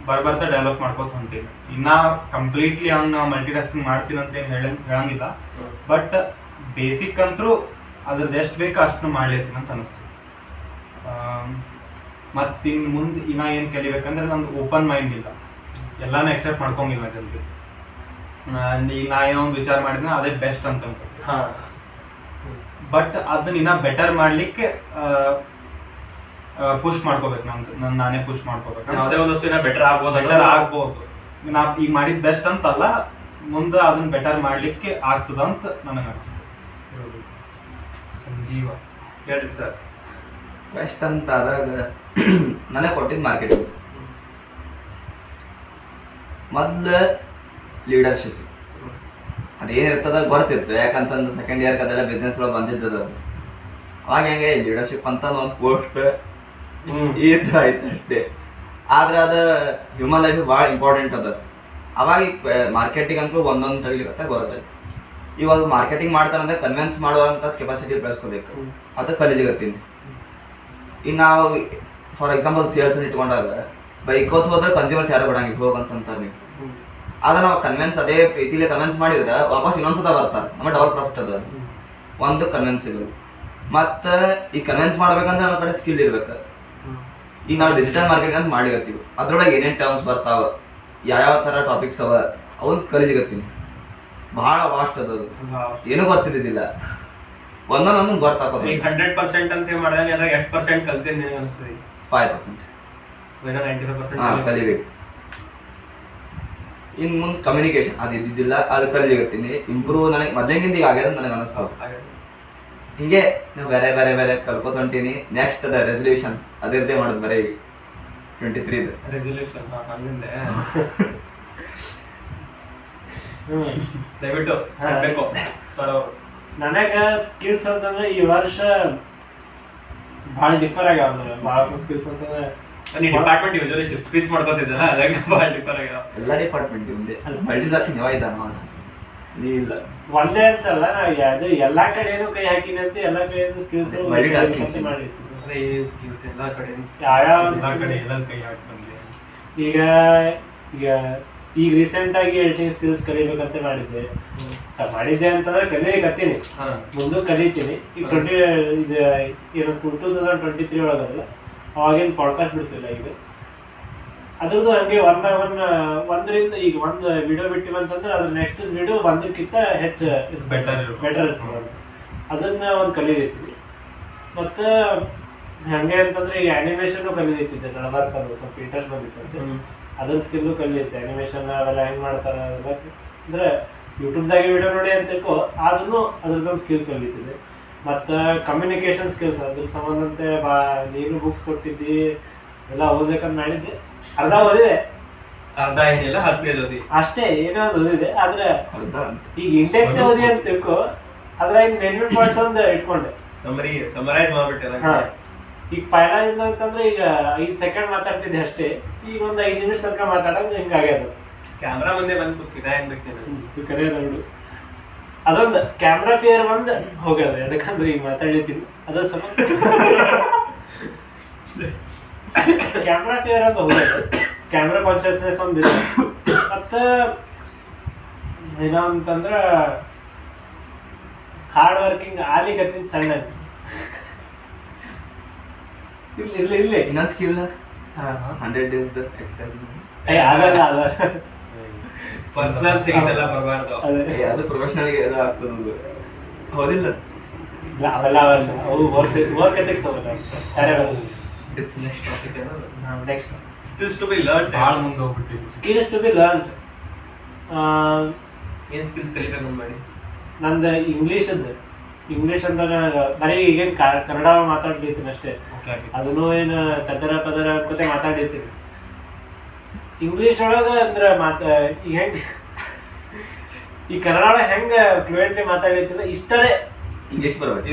[SPEAKER 4] ಬರ್ಬರ್ತಾ ಡೆವಲಪ್ ಮಾಡ್ಕೋತ ಹೊಂಟೀನಿ. ಇನ್ನ ಕಂಪ್ಲೀಟ್ಲಿ ಹಂಗೆ ನಾವು ಮಲ್ಟಿ ಟಾಸ್ಕಿಂಗ್ ಮಾಡ್ತೀನಿ ಅಂತ ಏನು ಹೇಳಂಗಿಲ್ಲ. ಬಟ್ ಬೇಸಿಕ್ ಅಂತೂ ಅದ್ರದ್ದು ಎಷ್ಟು ಬೇಕೋ ಅಷ್ಟು ಮಾಡ್ಲಿರ್ತೀನಿ ಅಂತ ಅನಿಸ್ತೀನಿ. ಮತ್ತು ಇನ್ನು ಮುಂದೆ ಇನ್ನ ಏನು ಕಲಿಬೇಕಂದ್ರೆ ನಂದು ಓಪನ್ ಮೈಂಡ್ ಇಲ್ಲ, ಎಲ್ಲಾನು ಎಕ್ಸೆಪ್ಟ್ ಮಾಡ್ಕೊಂಗಿಲ್ಲ ಜಲ್ದಿ. ಈಗ ನಾ ಏನೋ ಒಂದು ವಿಚಾರ ಮಾಡಿದ್ರೆ ಅದೇ ಬೆಸ್ಟ್ ಅಂತ ಅನ್ಕೊಂತೀನಿ. ಬಟ್ ಅದನ್ನ ಇನ್ನ ಬೆಟರ್ ಮಾಡ್ಲಿಕ್ಕೆ ಪುಷ್ ಮಾಡ್ಕೋಬೇಕು. ನಾನೇ ಪುಷ್ ಮಾಡ್ಕೋಬೇಕು.
[SPEAKER 1] ಯಾವುದೇ ಒಂದು ವಸ್ತು ಬೆಟರ್ ಆಗ್ಬೋದು.
[SPEAKER 4] ನಾ ಈಗ ಮಾಡಿದ ಬೆಸ್ಟ್ ಅಂತಲ್ಲ, ಮುಂದೆ ಅದನ್ನ ಬೆಟರ್ ಮಾಡ್ಲಿಕ್ಕೆ ಆಗ್ತದ ಅಂತ ನನಗೆ ಅನಿಸ್ತದೆ.
[SPEAKER 1] ಸಂಜೀವ ಹೇಳಿ ಸರ್.
[SPEAKER 3] ಕ್ವೆಸ್ಟ್ ಅಂತ ಆದಾಗ ನನಗೆ ಕೊಟ್ಟಿದ್ದು ಮಾರ್ಕೆಟಿಂಗ್. ಮೊದಲು ಲೀಡರ್ಶಿಪ್ ಅದೇನಿರ್ತದ ಗೊತ್ತಿತ್ತು, ಯಾಕಂತಂದು ಸೆಕೆಂಡ್ ಇಯರ್ಗೆ ಅದೆಲ್ಲ ಬಿಸ್ನೆಸ್ ಒಳಗೆ ಬಂದಿದ್ದದ. ಅವಾಗ ಹೆಂಗೆ ಲೀಡರ್ಶಿಪ್ ಅಂತ ಒಂದು ಪೋಸ್ಟ್ ಈ ಥರ ಆಯ್ತು ಅಷ್ಟೇ. ಆದ್ರೆ ಅದು ಹ್ಯೂಮನ್ ಲೈಫ್ ಭಾಳ ಇಂಪಾರ್ಟೆಂಟ್ ಅದ. ಅವಾಗ ಮಾರ್ಕೆಟಿಂಗ್ ಅಂತೂ ಒಂದೊಂದು ತಗಿಲಿಕ್ಕೆ ಗೊತ್ತಾಯ್ತು. ಇವಾಗ ಮಾರ್ಕೆಟಿಂಗ್ ಮಾಡ್ತಾರಂದ್ರೆ ಕನ್ವಿನ್ಸ್ ಮಾಡುವಂಥ ಕೆಪಾಸಿಟಿ ಬೆಳೆಸ್ಕೋಬೇಕು, ಅದು ಕಲಿಲಿಕತ್ತೀನಿ. ಈಗ ನಾವು ಫಾರ್ ಎಕ್ಸಾಂಪಲ್ ಸೇಲ್ಸ್ ಇಟ್ಕೊಂಡಾಗ ಬೈಕೋತ್ ಹೋದ್ರೆ ಕನ್ಸ್ಯೂಮರ್ಸ್ ಯಾರು ಕೊಡಂಗಿಲ್ಲ ಹೋಗಂತಾರೆ ನೀವು. ಆದ್ರೆ ನಾವು ಕನ್ವಿನ್ಸ್ ಅದೇ ಪ್ರೀತಿಲಿ ಕನ್ವಿನ್ಸ್ ಮಾಡಿದ್ರೆ ವಾಪಸ್ ಇನ್ನೊಂದ್ಸತ ಬರ್ತಾರೆ, ನಮ್ಮ ಡಬಲ್ ಪ್ರಾಫಿಟ್ ಅದ. ಒಂದು ಕನ್ವಿನ್ಸಿಬಲ್. ಮತ್ತು ಈ ಕನ್ವಿನ್ಸ್ ಮಾಡ್ಬೇಕಂದ್ರೆ ನಮ್ಮ ಕಡೆ ಸ್ಕಿಲ್ ಇರ್ಬೇಕು. ಈಗ ನಾವು ಡಿಜಿಟಲ್ ಮಾರ್ಕೆಟಿಂಗ್ ಅಂತ ಮಾಡಿಕತ್ತೀವಿ, ಅದ್ರೊಳಗೆ ಏನೇನು ಟರ್ಮ್ಸ್ ಬರ್ತಾವ, ಯಾವ್ಯಾವ ಥರ ಟಾಪಿಕ್ಸ್ ಅವ ಅವನ್ನ ಕಲಿಲಿಕತ್ತೀನಿ. ಭಾಳ ವಾಸ್ಟ್ ಅದು, ಏನೂ ಗೊತ್ತಿದ್ದಿದ್ದಿಲ್ಲ. ಒಂದೊಂದೊಂದು ಗೊತ್ತಾಕೋದು.
[SPEAKER 1] ಈಗ 100% ಅಂತ ಮಾಡಿದಾಗ ಅದ್ರಾಗ ಎಷ್ಟು ಪರ್ಸೆಂಟ್ ಕಲ್ತೀನಿ ನಿನಗೆ ಅನಿಸ್ತದೆ?
[SPEAKER 3] 5%.
[SPEAKER 1] 95%
[SPEAKER 3] ಕಲಿಬೇಕು. ಇನ್ನು ಮುಂದೆ ಕಮ್ಯುನಿಕೇಶನ್ ಅದು ಇದ್ದಿದ್ದಿಲ್ಲ, ಅದು ಕಲಿಲಿಕತ್ತೀನಿ. ಇಂಪ್ರೂವ್ ನನಗೆ ಮೊದಲಿಗಿಂತ ಈಗ ಆಗ್ಯದ ನನಗೆ ಅನಿಸ್ತಾವ. ಹಿಂಗೆ ನಾವು ಬೇರೆ ಬೇರೆ ಬೇರೆ ಕಲ್ಕೋತ ಹೊಂಟೀನಿ. ನೆಕ್ಸ್ಟ್ ಅದ ರೆಸಲ್ಯೂಷನ್ ಅದಿರದೇ ಮಾಡೋದು ಬರೀ 23
[SPEAKER 1] ರೆಸಲ್ಯೂಷನ್ ಹಂಗಿಂದೆ ದಯವಿಟ್ಟು ಬೇಕು ಸರ್ ಅವರು.
[SPEAKER 2] ನನಗೆ ಸ್ಕಿಲ್ಸ್ ಅಂತಂದ್ರೆ ಈ ವರ್ಷ ಭಾಳ ಡಿಫರ್ ಆಗ್ಯಾವ. ಭಾಳ ಸ್ಕಿಲ್ಸ್ ಅಂತಂದ್ರೆ
[SPEAKER 1] ನೀವು ಡಿಪಾರ್ಟ್ಮೆಂಟ್ ಯೂಶಲಿ ಶಿಫ್ಟ್ ಸ್ವಿಚ್ ಮಾಡ್ಕೋತಿದ್ದಲ್ಲ, ಅದಾಗ ಭಾಳ ಡಿಫರ್ ಆಗ್ಯಾವ.
[SPEAKER 3] ಎಲ್ಲ ಡಿಪಾರ್ಟ್ಮೆಂಟ್ ಮುಂದೆ ಮಲ್ಟಿ ಟಾಸ್ಕಿಂಗ್ ಯಾವ ಇದ್ದಾನ ನೀ ಇಲ್ಲ
[SPEAKER 2] ಒಂದೇ ಅಂತಲ್ಲ ನಾವು ಅದು ಎಲ್ಲಾ ಕಡೆನೂ ಕೈ ಹಾಕಿನಿ ಅಂತ ಎಲ್ಲಾ ಕಡೆಯಿಂದ ಸ್ಕಿಲ್ಸ್
[SPEAKER 3] Multitasking.
[SPEAKER 2] ಮಾಡಿರ್ತೀವಿ.
[SPEAKER 1] ಅದೇ ಏನೇನ್ ಸ್ಕಿಲ್ಸ್ ಎಲ್ಲ ಕಡೆ
[SPEAKER 2] ಯಾವ್ಯಾವ
[SPEAKER 4] ಎಲ್ಲಾ ಕಡೆ ಎಲ್ಲೆಲ್ಲಿ ಕೈ ಹಾಕಿ ಬಂದೆ.
[SPEAKER 2] ಈಗ ಈಗ ಈಗ ರೀಸೆಂಟ್ ಆಗಿ ಎಡಿಟಿಂಗ್ ಸ್ಕಿಲ್ಸ್ ಕಲಿಬೇಕಂತ ಮಾಡಿದ್ದೆ ಅಂತಂದ್ರೆ ಕಲಿಯಕತ್ತೀನಿ,
[SPEAKER 1] ಹಾ
[SPEAKER 2] ಮುಂದೆ ಕಲಿತೀನಿ. ಈಗ ಇದು ಏನು 2023 ಒಳಗಲ್ಲ ಅವಾಗೇನು ಪಾಡ್ಕಾಸ್ಟ್ ಬಿಡ್ತಿಲ್ಲ. ಈಗ ಅದ್ರದ್ದು ಹಂಗೆ ಒನ್ ಬೈ ಒಂದರಿಂದ ಈಗ ಒಂದು ವಿಡಿಯೋ ಬಿಟ್ಟಿವಂತಂದ್ರೆ ಅದ್ರ ನೆಕ್ಸ್ಟ್ ವಿಡಿಯೋ ಒಂದಕ್ಕಿಂತ ಹೆಚ್ಚು
[SPEAKER 4] Better
[SPEAKER 2] ಬೆಟರ್ ಇರ್ತದೆ ಅಂತ ಅದನ್ನ ಒಂದು ಕಲಿಯೈತಿ. ಮತ್ತು ಹಂಗೆ ಅಂತಂದ್ರೆ ಈಗ ಆ್ಯನಿಮೇಷನ್ ಕಲಿಯೈತಿದ್ದೆ ನಡಬಾರ್ಕ ಅದು ಸ್ವಲ್ಪ ಇಂಟ್ರೆಸ್ಟ್ ಬಂದಿತ್ತಂತೆ, ಅದ್ರ ಸ್ಕಿಲ್ಲು ಕಲಿಯೈತೆ. ಆ್ಯನಿಮೇಷನ್ ಅವೆಲ್ಲ ಹೆಂಗೆ ಮಾಡ್ತಾರೆ ಅದೆಲ್ಲ ಅಂದರೆ ಯೂಟ್ಯೂಬ್ದಾಗೆ ವಿಡಿಯೋ ನೋಡಿ ಅಂತ ತಿಳ್ಕೊ, ಅದನ್ನು ಅದ್ರದ್ದೊಂದು ಸ್ಕಿಲ್ ಕಲಿತಿದ್ದೆ. ಮತ್ತು ಕಮ್ಯುನಿಕೇಷನ್ ಸ್ಕಿಲ್ಸ್ ಅದ್ರ ಸಂಬಂಧಂತೆ ನೀನು ಬುಕ್ಸ್ ಕೊಟ್ಟಿದ್ದಿ ಎಲ್ಲ ಓದ್ಬೇಕಂತ ಮಾಡಿದ್ದೆ, ಅರ್ಧ ಓದಿದೆ.
[SPEAKER 1] ಅರ್ಧ ಏನಿಲ್ಲ 10 ಪೇಜ್ ಓದಿ
[SPEAKER 2] ಅಷ್ಟೇ ಏನೋ ಒಂದು ಓದಿದೆ. ಆದ್ರೆ
[SPEAKER 3] ಅರ್ಧ ಅಂತ
[SPEAKER 2] ಈಗ ಇಂಡೆಕ್ಸ್ ಓದಿ ಅಂತ ತಿಳ್ಕೊ, ಅದ್ರಾಗ ಮೇನ್ ಪಾಯಿಂಟ್ಸ್ ಒಂದು ಇಟ್ಕೊಂಡೆ.
[SPEAKER 1] ಸಮರೈಸ್ ಮಾಡ್ಬಿಟ್ಟೆ
[SPEAKER 2] ಹಾ. ಈಗ ಪೈಲಾದಿಂದ ಅಂತಂದ್ರೆ ಈಗ 5 ಸೆಕೆಂಡ್ ಮಾತಾಡ್ತಿದ್ದೆ ಅಷ್ಟೇ, ಈಗ ಒಂದು 5 ನಿಮಿಷ ತನಕ ಮಾತಾಡೋದು ಹಿಂಗಾಗ್ಯದ.
[SPEAKER 1] ಕ್ಯಾಮ್ರಾ ಮುಂದೆ ಬಂದು ಕೂತಿನ ಏನ್ ಬೇಕೇನು
[SPEAKER 2] ಇದು ಕರೆಯೋದು ಅದೊಂದು ಕ್ಯಾಮ್ರಾ ಫಿಯರ್ ಒಂದು ಹೋಗ್ಯದ. ಯಾಕಂದ್ರೆ ಈಗ ಮಾತಾಡ್ಲಿತ್ತೀನಿ ಅದ ಸ್ವಲ್ಪ ಕ್ಯಾಮ್ರಾ ಫಿಯರ್ ಅಂತ ಹೋಗ್ಯದ, ಕ್ಯಾಮ್ರಾ ಕಾನ್ಶಿಯಸ್ನೆಸ್ ಒಂದಿದೆ. ಮತ್ತು ಏನೋ ಅಂತಂದ್ರೆ ಹಾರ್ಡ್ ವರ್ಕಿಂಗ್ ಆಲಿಕತ್ತಿನ ಸಣ್ಣ ಇರ್ಲಿ
[SPEAKER 3] ಇನ್ನೊಂದು ಸ್ಕಿಲ್
[SPEAKER 2] ಹಾ
[SPEAKER 3] 100 days ಎಕ್ಸರ್ಸೈಸ್
[SPEAKER 2] ಅದಲ್ಲ ಅದ
[SPEAKER 1] ಪರ್ಸನಲ್ ಥಿಂಗ್ಸ್ ಎಲ್ಲ ಬರಬಾರ್ದು.
[SPEAKER 2] ಅದೇ
[SPEAKER 3] ಅದು ಪ್ರೊಫೆಷನಲ್ಗೆ ಇದು ಆಗ್ತದೆ ಹೌದಿಲ್ಲ.
[SPEAKER 2] ಅವೆಲ್ಲ ಅವು ವರ್ಕ್ ಎಥಿಕ್ಸ್ ಅವೆಲ್ಲ ಬೇರೆ
[SPEAKER 1] next topic
[SPEAKER 2] next
[SPEAKER 1] skills to be learn.
[SPEAKER 4] ಭಾಳ ಮುಂದೆ ಹೋಗ್ಬಿಟ್ಟಿವಿ.
[SPEAKER 2] Skills to be learn.
[SPEAKER 1] ಏನ್ ಸ್ಕಿಲ್ಸ್ ಕಲಿಬೇಕು ಅಂತ ಮಾಡಿ?
[SPEAKER 2] ನಂದು ಇಂಗ್ಲೀಷ್ ಅಂದ್ರೆ ಬರೀ ಈಗೇನು ಕನ್ನಡ ಮಾತಾಡ್ಲಿರ್ತೀನಿ ಅಷ್ಟೇ,
[SPEAKER 1] ಓಕೆ
[SPEAKER 2] ಅದನ್ನು ಏನು ಪದರ ಅನ್ಕೋತೆ ಮಾತಾಡಿರ್ತೀನಿ. ಇಂಗ್ಲೀಷ್ ಒಳಗೆ ಅಂದ್ರೆ ಈಗ ಹೆಂಗೆ ಈ ಕನ್ನಡ ಒಳಗೆ ಹೆಂಗೆ ಫ್ಲೂಯೆಂಟ್ಲಿ ಮಾತಾಡಿರ್ತೀನಿ ಇಷ್ಟರೇ
[SPEAKER 3] ಇಂಗ್ಲೀಷ್ ಬರ್ಬೇಕು.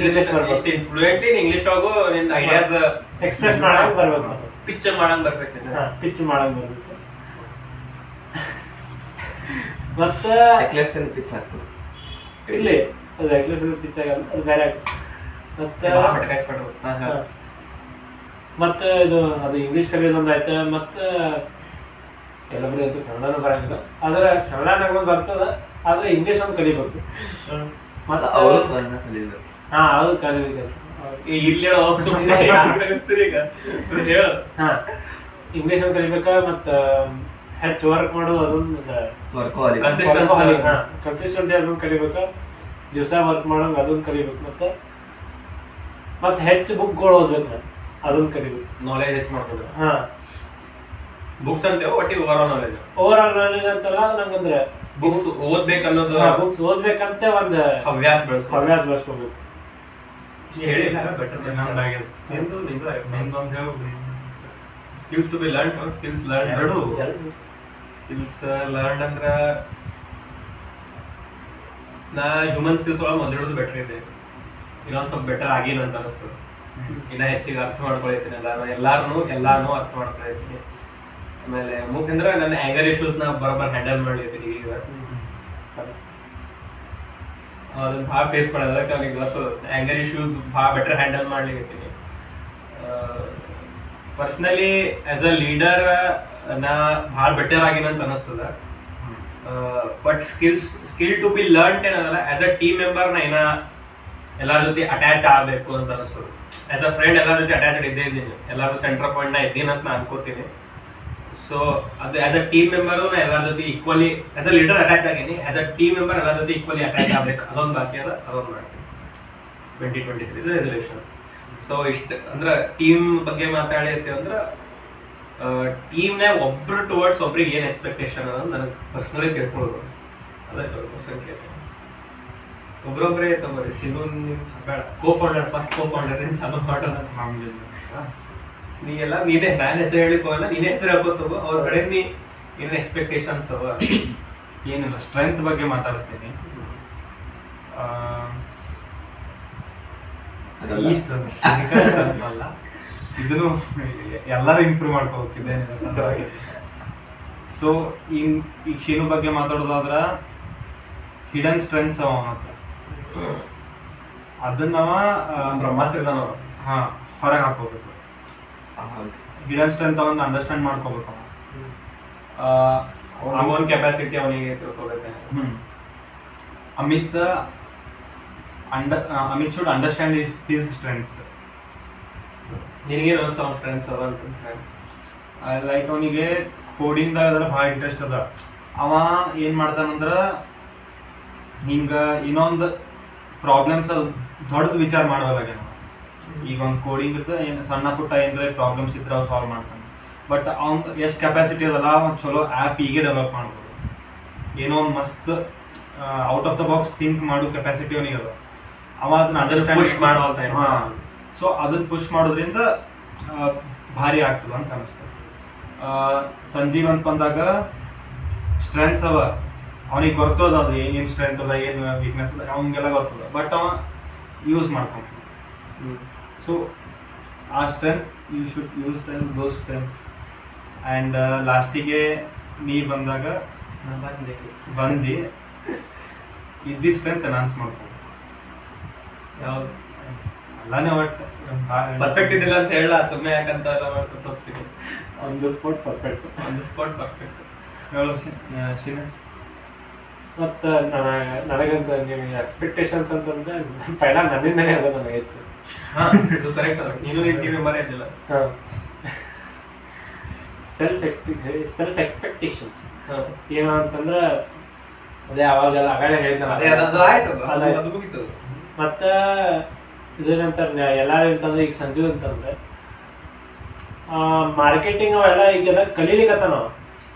[SPEAKER 1] ಇಷ್ಟು ಇನ್ಫ್ಲೂಯೆಂಟ್ಲಿ ಇಂಗ್ಲಿಷ್ ಒಳಗೂ ನಿನ್ನ ಐಡಿಯಾಸ್
[SPEAKER 2] ಎಕ್ಸ್ಪ್ರೆಸ್ ಮಾಡಂಗ್ ಬರ್ಬೇಕು,
[SPEAKER 1] ಪಿಕ್ಚರ್ ಮಾಡಂಗ್ ಬರ್ಬೇಕು.
[SPEAKER 2] ಪಿಚ್ ಮಾಡಂಗ್ ಬರ್ಬೇಕು. ಮತ್ತು
[SPEAKER 3] ನೆಕ್ಲೆಸ್ ಪಿಚ್ ಆಗ್ತದೆ
[SPEAKER 2] ಇಲ್ಲಿ ಅದು ನೆಕ್ಲೆಸ್ ಪಿಚ್ ಆಗಲ್ಲ, ಅದು ಬೇರೆ ಆಗ್ತದೆ. ಮತ್ತು ಇದು ಅದು ಇಂಗ್ಲೀಷ್ ಕಲಿಯೋದೊಂದು ಆಯ್ತು. ಮತ್ತು ಕೆಲವರಿಗೆ ಅಂತೂ ಕನ್ನಡನೂ ಬರಂಗಿಲ್ಲ, ಆದರೆ ಕನ್ನಡ ನಗೊಂದು ಬರ್ತದ, ಆದರೆ ಇಂಗ್ಲೀಷ್ ಒಂದು ಕಲಿಬೇಕು. ಮತ್ತು
[SPEAKER 3] ಅವರು ಕನ್ನಡ ಕಲಿಬೇಕು.
[SPEAKER 2] ಹಾಂ ಅದು ಕಲಿಬೇಕು.
[SPEAKER 1] ಇಲ್ಲಿ ಹೇಳು.
[SPEAKER 2] ಹಾಂ ಇಂಗ್ಲೀಷ್ ಒಂದು ಕಲಿಬೇಕಾ. ಮತ್ತು ಹೆಚ್ಚು ವರ್ಕ್ ಮಾಡೋದು ಅದೊಂದು
[SPEAKER 3] ವರ್ಕೋಹಾಲಿಕ್.
[SPEAKER 2] ಕನ್ಸಿಸ್ಟೆನ್ಸಿ ಅದೊಂದು ಕಲಿಬೇಕಾ. ದಿವಸ ವರ್ಕ್ ಮಾಡೋಂಗೆ ಅದೊಂದು ಕಲಿಬೇಕು. ಮತ್ತು ಹೆಚ್ಚು ಬುಕ್ಗಳು ಓದ್ಬೇಕು ನಾನು, ಅದೊಂದು ಕಲಿಬೇಕು.
[SPEAKER 1] ನಾಲೆಜ್ ಹೆಚ್ಚು ಮಾಡ್ಬೋದು.
[SPEAKER 2] ಹಾಂ
[SPEAKER 1] ಬುಕ್ಸ್ ಅಂತೇವೆ ಒಟ್ಟಿಗೆ over all knowledge.
[SPEAKER 2] Over all knowledge ಅಂತಲ್ಲ, ನಂಗಂದ್ರೆ
[SPEAKER 1] ಬುಕ್ಸ್ ಓದ್ಬೇಕು ಅನ್ನೋದು
[SPEAKER 2] ಬುಕ್ಸ್ ಓದ್ಬೇಕಂತ ಒಂದು
[SPEAKER 1] ಹವ್ಯಾಸ ಬೆಳೆಸ್ಬೇಕು.
[SPEAKER 2] ಬೆಳೆಸ್ಕೋಬೇಕು.
[SPEAKER 1] ಹೇಳಿ ಬೆಟರ್
[SPEAKER 4] ನಮ್ದಾಗಿದೆ. ನಿಂದೊಂದು ಹೇಳು.
[SPEAKER 1] Skills to be learn, skills learn ಎರಡು. ಸ್ಕಿಲ್ಸ್ ಲರ್ನ್ ಅಂದ್ರೆ ನಾ ಹ್ಯೂಮನ್ ಸ್ಕಿಲ್ಸ್ ಒಳಗೆ ಮೊದಲಿಡೋದು ಬೆಟರ್ ಇದೆ. ಇನ್ನೊಂದು ಸ್ವಲ್ಪ ಬೆಟರ್ ಆಗಿಲ್ಲ ಅಂತ ಅನಿಸ್ತದೆ. ಇನ್ನ ಹೆಚ್ಚಿಗೆ ಅರ್ಥ ಮಾಡ್ಕೊಳ್ತೀನಿ ಎಲ್ಲಾನು ಅರ್ಥ ಮಾಡ್ಕೊಳ್ತೀನಿ. ಆಮೇಲೆ ಮುಖ್ಯಂದ್ರೆ ನನ್ನ ಆ್ಯಂಗರ್ ಇಶ್ಯೂಸ್ನ ಬರೋಬ್ಬರ ಹ್ಯಾಂಡಲ್ ಮಾಡ್ಲಿದ್ದೀನಿ. ಈಗ ಅದನ್ನ ಭಾಳ ಫೇಸ್ ಮಾಡೋದಕ್ಕೆ ಅವ್ನಿಗೆ ಗೊತ್ತು. ಆ್ಯಂಗರ್ ಇಶ್ಯೂಸ್ ಭಾಳ ಬೆಟರ್ ಹ್ಯಾಂಡಲ್ ಮಾಡ್ಲಿಕ್ಕೆ. ಪರ್ಸ್ನಲಿ ಆಸ್ ಅ ಲೀಡರ್ ನಾ ಭಾಳ ಬೆಟರ್ ಆಗಿನ ಅಂತ ಅನಿಸ್ತದ. But skill to be learn ಏನದಲ್ಲ, ಆಸ್ ಅ ಟೀಮ್ ಮೆಂಬರ್ ನಾ ಏನ ಎಲ್ಲರ ಜೊತೆ ಅಟ್ಯಾಚ್ ಆಗಬೇಕು ಅಂತ ಅನಿಸ್ತದೆ. ಆಸ್ ಅ ಫ್ರೆಂಡ್ ಎಲ್ಲರ ಜೊತೆ ಅಟ್ಯಾಚ್ಡ್ ಇದ್ದೀನಿ, ಎಲ್ಲರೂ ಸೆಂಟ್ರ್ ಪಾಯಿಂಟ್ ನಾ ಇದ್ದೀನಿ ಅಂತ ನಾ ಅನ್ಕೋತೀನಿ. ಸೊ ಅದು ಆಸ್ ಅ ಟೀಮ್ ಮೆಂಬರು ನಾ ಎಲ್ಲರ ಜೊತೆ equally as a leader attach ಆಗೀನಿ. ಆಸ್ ಅ ಟೀಮ್ ಮೆಂಬರ್ ಎಲ್ಲರ ಜೊತೆ ಈಕ್ವಲಿ ಅಟ್ಯಾಚ್ ಆಗ್ಬೇಕು, ಅದೊಂದು ಬಾಕಿ ಅದ, ಅದೊಂದು ಮಾಡ್ತೀನಿ. 2023 ರೆಸಲ್ಯೂಷನ್. ಸೊ ಇಷ್ಟು ಅಂದ್ರೆ ಟೀಮ್ ಬಗ್ಗೆ ಮಾತಾಡಿರ್ತೀವಿ ಅಂದ್ರೆ ಟೀಮ್ನಾಗ ಒಬ್ರು ಟುವರ್ಡ್ಸ್ ಒಬ್ರಿಗೆ ಏನು ಎಕ್ಸ್ಪೆಕ್ಟೇಷನ್ ಅನ್ನೋದು ನನಗೆ ಪರ್ಸ್ನಲಿ ತಿಳ್ಕೊಳ್ಬೋದು. ಅದಾಯ್ತು ಕ್ವಶನ್ ಕೇಳ್ತೀನಿ. ಒಬ್ರೊಬ್ಬರೇ ತಗೋರಿ. ಶಿನು ಬೇಡ, ಫಸ್ಟ್ ಕೋ ಫೌಂಡರ್ ಏನು ಚಾಲೂ ಮಾಡೋಣ. ನೀನೇ ನಾನು ಹೆಸರು ಹೇಳಿಕೋಲ್ಲ, ನೀನೇ ಹೆಸರು ಹಾಕೋತಗೋ. ಅವ್ರ ಕಡೆ ಏನೇನು ಎಕ್ಸ್ಪೆಕ್ಟೇಷನ್ಸ್ ಅವ?
[SPEAKER 4] ಏನಿಲ್ಲ, ಸ್ಟ್ರೆಂತ್ ಬಗ್ಗೆ ಮಾತಾಡ್ತೀನಿ. ಅಲ್ಲ, ಇದನ್ನು ಎಲ್ಲರೂ ಇಂಪ್ರೂವ್ ಮಾಡ್ಕೋಬೇಕಿದೆ. ಸೊ ಈಗ ಶೀನು ಬಗ್ಗೆ ಮಾತಾಡೋದಾದ್ರ ಹಿಡನ್ ಸ್ಟ್ರೆಂತ್ಸ್ ಅವ ಅವನ ಹತ್ರ, ಅದನ್ನ
[SPEAKER 1] ಬ್ರಹ್ಮಾಸ್ತ್ರ ಇದಾನ
[SPEAKER 4] ಹಾ ಹೊರಗೆ ಹಾಕೋಬೇಕು. ಹಿಡನ್ ಸ್ಟ್ರೆಂತ್ ಅವನ್ನ ಅಂಡರ್ಸ್ಟ್ಯಾಂಡ್ ಮಾಡ್ಕೋಬೇಕು ಅವ.
[SPEAKER 1] ಅವನ ಕೆಪಾಸಿಟಿ ಅವನಿಗೆ ತಿಳ್ಕೊಬೇಕು.
[SPEAKER 4] Amit should understand his strengths.
[SPEAKER 1] ನಿನಗೇನು ಅನಿಸ್ತು ಅವ್ನ ಸ್ಟ್ರೆಂತ್ಸ್ ಅದ ಅಂತ?
[SPEAKER 4] ಲೈಕ್ ಅವನಿಗೆ ಕೋಡಿಂಗ್ದಾಗ ಅದೆಲ್ಲ ಭಾಳ ಇಂಟ್ರೆಸ್ಟ್ ಅದ. ಅವ ಏನು ಮಾಡ್ತಾನಂದ್ರೆ ಹಿಂಗೆ ಇನ್ನೊಂದು ಪ್ರಾಬ್ಲಮ್ಸ್ ದೊಡ್ಡದು ವಿಚಾರ ಮಾಡೋಲ್ಲ. ಈಗ ಒಂದು ಕೋಡಿಂಗ್ ಏನು ಸಣ್ಣ ಪುಟ್ಟ ಏನಾರ ಪ್ರಾಬ್ಲಮ್ಸ್ ಇದ್ರೆ ಅವು ಸಾಲ್ವ್ ಮಾಡ್ತಾನೆ. ಬಟ್ ಅವ್ನು ಎಷ್ಟು ಕೆಪಾಸಿಟಿ ಅದಲ್ಲ, ಒಂದು ಚಲೋ ಆ್ಯಪ್ ಹೀಗೆ ಡೆವಲಪ್ ಮಾಡ್ಬೋದು. ಏನೋ ಒಂದು ಮಸ್ತ್ out of the box think ಮಾಡೋ ಕೆಪಾಸಿಟಿ ಅವನಿಗೆ ಅದ. ಅವ ಅದನ್ನ ಅಂಡರ್ಸ್ಟ್ಯಾಂಡ್
[SPEAKER 1] ಮಾಡೋಲ್ತಾ.
[SPEAKER 4] ಸೊ ಅದನ್ನ ಪುಷ್ ಮಾಡೋದ್ರಿಂದ ಭಾರಿ ಆಗ್ತದ ಅಂತ ಅನಿಸ್ತದೆ. ಸಂಜೀವ್ ಅಂತ ಬಂದಾಗ ಸ್ಟ್ರೆಂತ್ಸ್ ಅವ, ಅವನಿಗೆ ಗೊತ್ತದ ಅದು ಏನು ಸ್ಟ್ರೆಂತ್ ಅದ ಏನು ವೀಕ್ನೆಸ್ ಅದ ಅವನಿಗೆಲ್ಲ ಗೊತ್ತದ. ಬಟ್ ಅವ ಯೂಸ್ ಮಾಡ್ಕೊಂಡ. ಸೊ ಆ strength you should use those strengths. And ಲಾಸ್ಟಿಗೆ ನೀ ಬಂದಾಗ ಬಂದು ಇದ್ದಿ ಸ್ಟ್ರೆಂತ್ ಅನೌನ್ಸ್ ಮಾಡ್ಕೊಂಡು
[SPEAKER 1] ಯಾವ್ದು
[SPEAKER 4] ಅಲ್ಲಾನೇ ಒಟ್ಟು
[SPEAKER 1] ಪರ್ಫೆಕ್ಟ್ ಇದಿಲ್ಲ ಅಂತ ಹೇಳ ಸುಮ್ಮನೆ ಯಾಕಂತ ಎಲ್ಲ ಮಾಡ್ಕೊತ ಹೋಗ್ತೀನಿ.
[SPEAKER 2] On the spot perfect.
[SPEAKER 1] On the spot perfect.
[SPEAKER 4] ಹೇಳೋ ಶಿನ.
[SPEAKER 2] ಮತ್ತು ನನಗಂತ ನಿಮಗೆ ಎಕ್ಸ್ಪೆಕ್ಟೇಷನ್ಸ್ ಅಂತಂದ್ರೆ ಪೈಲ ನನ್ನಿಂದನೇ ಅದ ನನಗೆ ಹೆಚ್ಚು.
[SPEAKER 1] ಹಾಂ ಇದು ಕರೆಕ್ಟ್ ಅದ. ನೀನು ಟಿವಿ ಮರೆಯೋದಿಲ್ಲ.
[SPEAKER 2] ಹಾಂ, ಸೆಲ್ಫ್ ಎಕ್ಸ್ಪೆಕ್ಟೇಷನ್ಸ್ ಏನು ಅಂತಂದ್ರೆ ಅದೇ ಅವಾಗೆಲ್ಲ ಆಗಲೇ
[SPEAKER 1] ಅದೇ ಅದು ಆಯ್ತು,
[SPEAKER 2] ಹೇಳ್ತಾನೆ.
[SPEAKER 1] ಅದು ಮುಗಿತು.
[SPEAKER 2] ಮತ್ತು ಇದೇನಂತಾರೆ ಎಲ್ಲರೂ ಅಂತಂದ್ರೆ ಈಗ ಸಂಜು ಅಂತಂದ್ರೆ ಮಾರ್ಕೆಟಿಂಗ್ ಅವೆಲ್ಲ ಈಗೆಲ್ಲ ಕಲೀಲಿಕ್ಕತ್ತ ನಾವು